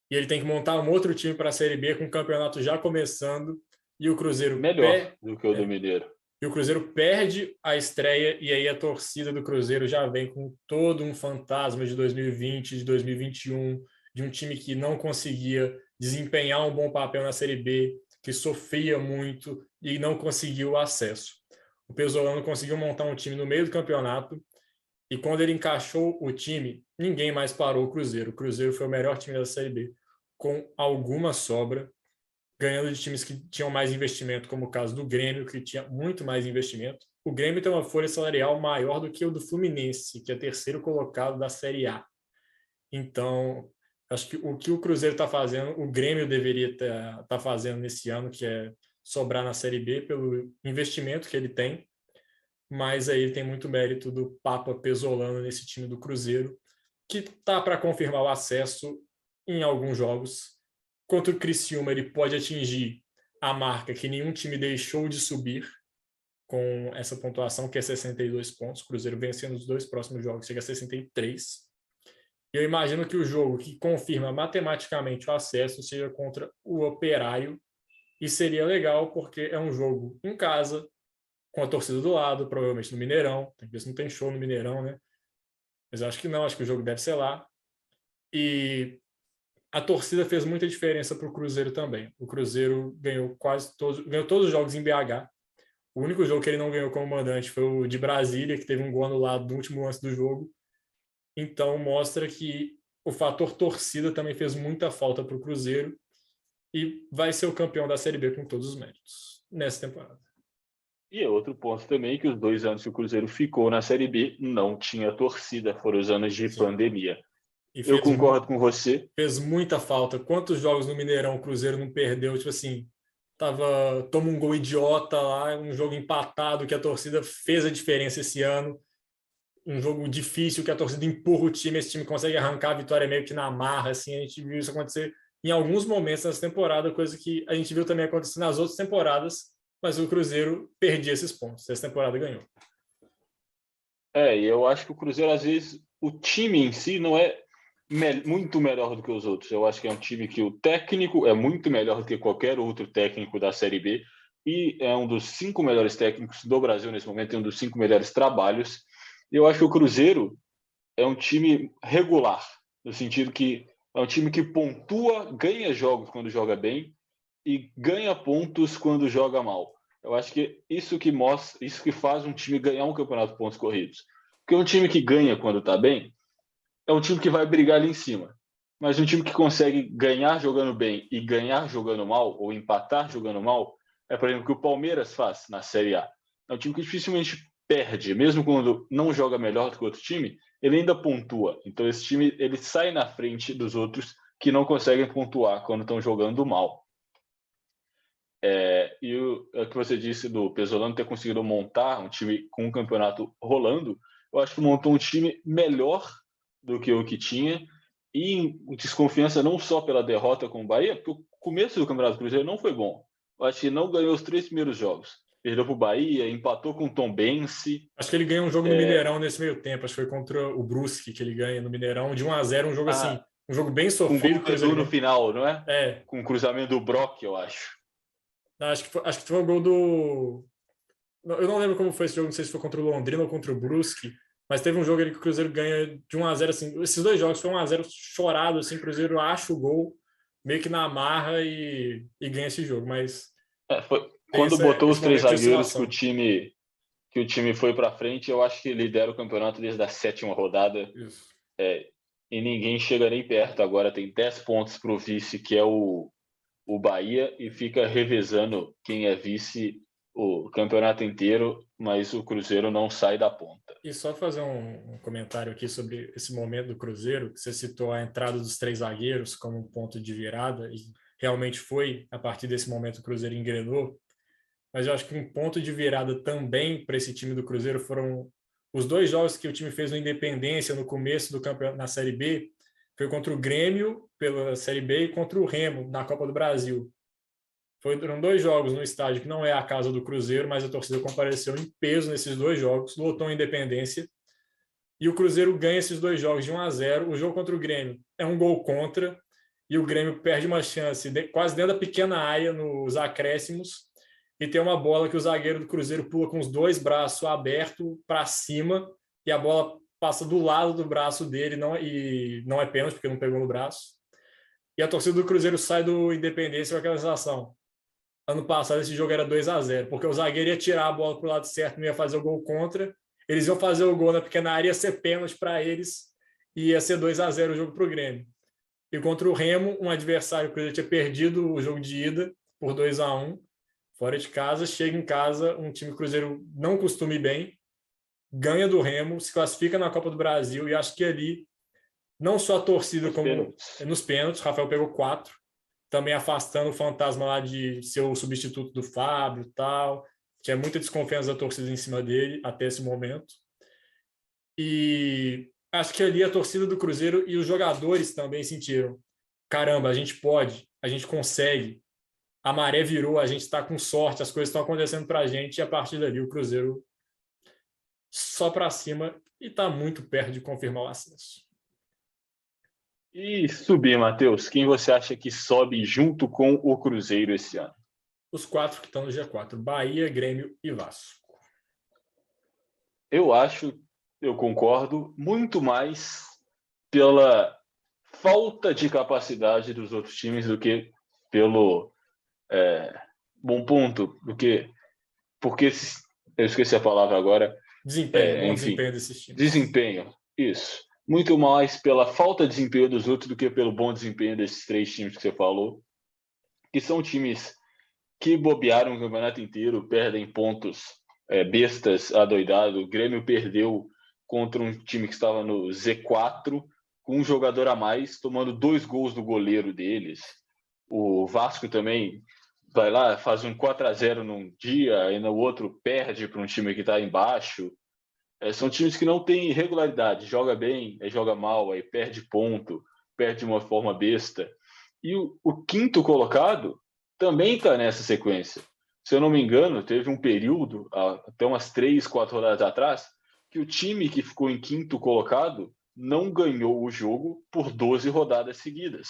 e ele tem que montar um outro time para a Série B com o campeonato já começando, e o Cruzeiro melhor do que o do Mineiro. E o Cruzeiro perde a estreia, e aí a torcida do Cruzeiro já vem com todo um fantasma de 2020, de 2021, de um time que não conseguia desempenhar um bom papel na Série B, que sofria muito e não conseguiu o acesso. O Pesolano conseguiu montar um time no meio do campeonato, e quando ele encaixou o time, ninguém mais parou o Cruzeiro. O Cruzeiro foi o melhor time da Série B, com alguma sobra, ganhando de times que tinham mais investimento, como o caso do Grêmio, que tinha muito mais investimento. O Grêmio tem uma folha salarial maior do que o do Fluminense, que é terceiro colocado da Série A. Então, acho que o que o Cruzeiro está fazendo, o Grêmio deveria estar fazendo nesse ano, que é sobrar na Série B pelo investimento que ele tem, mas aí tem muito mérito do Papa Pesolano nesse time do Cruzeiro, que está para confirmar o acesso em alguns jogos. Contra o Criciúma, ele pode atingir a marca que nenhum time deixou de subir com essa pontuação, que é 62 pontos. O Cruzeiro vencendo os 2 próximos jogos, chega a 63. E eu imagino que o jogo que confirma matematicamente o acesso seja contra o Operário, e seria legal porque é um jogo em casa, com a torcida do lado, provavelmente no Mineirão. Tem que ver se não tem show no Mineirão, né? Mas eu acho que não, acho que o jogo deve ser lá. E a torcida fez muita diferença para o Cruzeiro também. O Cruzeiro ganhou todos os jogos em BH. O único jogo que ele não ganhou como mandante foi o de Brasília, que teve um gol anulado no último lance do jogo. Então mostra que o fator torcida também fez muita falta para o Cruzeiro e vai ser o campeão da Série B com todos os méritos nessa temporada. E é outro ponto também, que os 2 anos que o Cruzeiro ficou na Série B não tinha torcida, foram os anos de pandemia. Eu concordo com você. Fez muita falta. Quantos jogos no Mineirão o Cruzeiro não perdeu? Tipo assim, toma um gol idiota lá, um jogo empatado que a torcida fez a diferença esse ano. Um jogo difícil que a torcida empurra o time, esse time consegue arrancar a vitória meio que na marra. Assim, a gente viu isso acontecer em alguns momentos nessa temporada, coisa que a gente viu também acontecer nas outras temporadas, mas o Cruzeiro perdia esses pontos. Essa temporada ganhou. E eu acho que o Cruzeiro, às vezes, o time em si não é muito melhor do que os outros. Eu acho que é um time que o técnico é muito melhor do que qualquer outro técnico da Série B e é um dos 5 melhores técnicos do Brasil nesse momento, é um dos 5 melhores trabalhos. Eu acho que o Cruzeiro é um time regular, no sentido que é um time que pontua, ganha jogos quando joga bem e ganha pontos quando joga mal. Eu acho que isso que mostra, isso que faz um time ganhar um campeonato de pontos corridos. Porque um time que ganha quando está bem é um time que vai brigar ali em cima. Mas um time que consegue ganhar jogando bem e ganhar jogando mal, ou empatar jogando mal, é, por exemplo, o que o Palmeiras faz na Série A. É um time que dificilmente perde, mesmo quando não joga melhor do que o outro time, ele ainda pontua. Então esse time ele sai na frente dos outros que não conseguem pontuar quando estão jogando mal. E o que você disse do Pesolano ter conseguido montar um time com um campeonato rolando, eu acho que montou um time melhor do que o que tinha, e em desconfiança não só pela derrota com o Bahia, porque o começo do Campeonato Cruzeiro não foi bom. Eu acho que não ganhou os 3 primeiros jogos. Perdeu para o Bahia, empatou com o Tombense. Acho que ele ganha um jogo no Mineirão nesse meio tempo. Acho que foi contra o Brusque que ele ganha no Mineirão de 1-0, um jogo assim, um jogo bem Com sofrido. gol do Edu no final, não é? É. Com o cruzamento do Brock, eu acho. Acho que foi o gol do... Eu não lembro como foi esse jogo, não sei se foi contra o Londrina ou contra o Brusque, mas teve um jogo ali que o Cruzeiro ganha de 1-0, assim, esses dois jogos foi 1-0 chorado, assim, o Cruzeiro acha o gol, meio que na marra e ganha esse jogo, mas... Foi quando botou os 3 zagueiros que o time foi para frente, eu acho que lidera o campeonato desde a 7ª rodada. Isso. E ninguém chega nem perto. Agora tem 10 pontos para o vice, que é o Bahia, e fica revezando quem é vice o campeonato inteiro, mas o Cruzeiro não sai da ponta. E só fazer um comentário aqui sobre esse momento do Cruzeiro, que você citou a entrada dos 3 zagueiros como um ponto de virada, e realmente foi, a partir desse momento, o Cruzeiro engrenou, mas eu acho que um ponto de virada também para esse time do Cruzeiro foram os 2 jogos que o time fez no Independência no começo do campeonato na Série B, foi contra o Grêmio pela Série B e contra o Remo na Copa do Brasil. Foram 2 jogos no estádio que não é a casa do Cruzeiro, mas a torcida compareceu em peso nesses 2 jogos, lotou a Independência, e o Cruzeiro ganha esses 2 jogos de 1-0. O jogo contra o Grêmio é um gol contra, e o Grêmio perde uma chance quase dentro da pequena área nos acréscimos, e tem uma bola que o zagueiro do Cruzeiro pula com os 2 braços abertos para cima, e a bola passa do lado do braço dele, e não é pênalti, porque não pegou no braço. E a torcida do Cruzeiro sai do Independência com aquela sensação: ano passado esse jogo era 2-0, porque o zagueiro ia tirar a bola para o lado certo, não ia fazer o gol contra, eles iam fazer o gol na pequena área, ia ser pênalti para eles, e ia ser 2-0 o jogo para o Grêmio. E contra o Remo, um adversário que já tinha perdido o jogo de ida por 2-1, fora de casa, chega em casa, um time Cruzeiro não costuma ir bem, ganha do Remo, se classifica na Copa do Brasil, e acho que ali, não só a torcida como nos pênaltis, o Rafael pegou 4, também afastando o fantasma lá de ser o substituto do Fábio e tal. Tinha muita desconfiança da torcida em cima dele até esse momento. E acho que ali a torcida do Cruzeiro e os jogadores também sentiram: caramba, a gente pode, a gente consegue, a maré virou, a gente está com sorte, as coisas estão acontecendo para a gente, e a partir dali o Cruzeiro só para cima e está muito perto de confirmar o acesso. E subir, Matheus, quem você acha que sobe junto com o Cruzeiro esse ano? Os 4 que estão no G4, Bahia, Grêmio e Vasco. Eu concordo, muito mais pela falta de capacidade dos outros times do que pelo bom ponto, porque eu esqueci a palavra agora. Desempenho desses times. Desempenho, isso. Muito mais pela falta de desempenho dos outros do que pelo bom desempenho desses 3 times que você falou, que são times que bobearam o campeonato inteiro, perdem pontos bestas, adoidado. O Grêmio perdeu contra um time que estava no Z4, com um jogador a mais, tomando 2 gols do goleiro deles. O Vasco também vai lá, faz um 4-0 num dia, e no outro perde para um time que está embaixo. São times que não têm regularidade, joga bem, joga mal, aí perde ponto, perde de uma forma besta. E o quinto colocado também está nessa sequência. Se eu não me engano, teve um período, até umas 3, 4 rodadas atrás, que o time que ficou em quinto colocado não ganhou o jogo por 12 rodadas seguidas.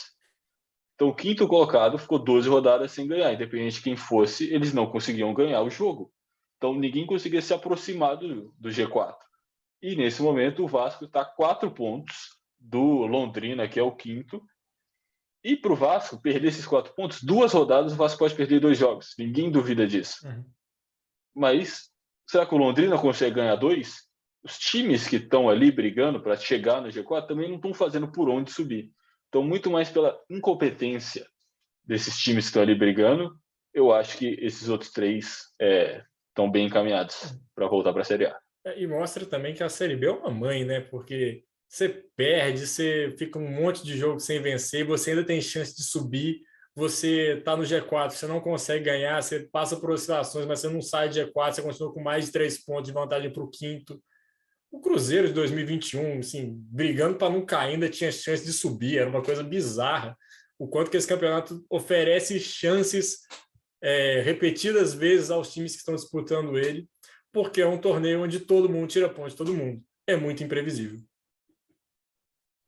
Então, o quinto colocado ficou 12 rodadas sem ganhar. Independente de quem fosse, eles não conseguiam ganhar o jogo. Então, ninguém conseguia se aproximar do G4. E, nesse momento, o Vasco está a 4 pontos do Londrina, que é o quinto. E para o Vasco perder esses 4 pontos, 2 rodadas, o Vasco pode perder 2 jogos. Ninguém duvida disso. Uhum. Mas será que o Londrina consegue ganhar 2? Os times que estão ali brigando para chegar no G4 também não estão fazendo por onde subir. Então, muito mais pela incompetência desses times que estão ali brigando, eu acho que esses outros 3 estão bem encaminhados para voltar para a Série A. E mostra também que a Série B é uma mãe, né? Porque você perde, você fica um monte de jogo sem vencer, você ainda tem chance de subir, você está no G4, você não consegue ganhar, você passa por oscilações, mas você não sai de G4, você continua com mais de 3 pontos de vantagem para o quinto. O Cruzeiro de 2021, assim, brigando para não cair, ainda tinha chance de subir, era uma coisa bizarra. O quanto que esse campeonato oferece chances repetidas vezes aos times que estão disputando ele, porque é um torneio onde todo mundo tira ponto de todo mundo. É muito imprevisível.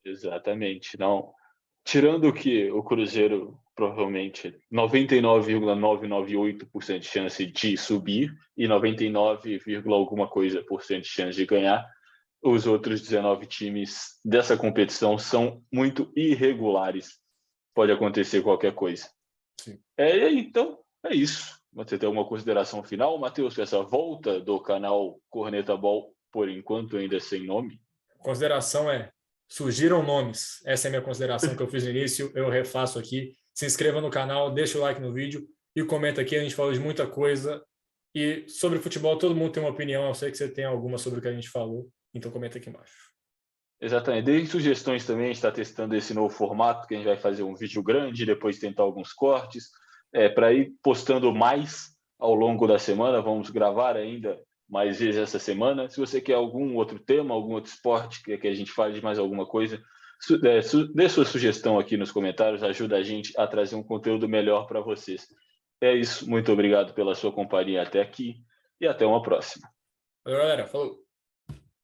Exatamente. Não. Tirando que o Cruzeiro provavelmente 99,998% de chance de subir e 99, alguma coisa por cento de chance de ganhar, os outros 19 times dessa competição são muito irregulares. Pode acontecer qualquer coisa. Sim. Então, é isso. Você tem alguma consideração final, Matheus, essa volta do canal Corneta Ball, por enquanto ainda sem nome? Consideração surgiram nomes. Essa é a minha consideração que eu fiz no início, eu refaço aqui. Se inscreva no canal, deixa o like no vídeo e comenta aqui, a gente falou de muita coisa. E sobre futebol, todo mundo tem uma opinião, eu sei que você tem alguma sobre o que a gente falou, então comenta aqui embaixo. Exatamente. Deem sugestões também, a gente está testando esse novo formato, que a gente vai fazer um vídeo grande, depois tentar alguns cortes, para ir postando mais ao longo da semana. Vamos gravar ainda mais vezes essa semana. Se você quer algum outro tema, algum outro esporte, que a gente fale de mais alguma coisa, dê sua sugestão aqui nos comentários, ajuda a gente a trazer um conteúdo melhor para vocês. É isso, muito obrigado pela sua companhia até aqui e até uma próxima. Valeu, galera. Falou.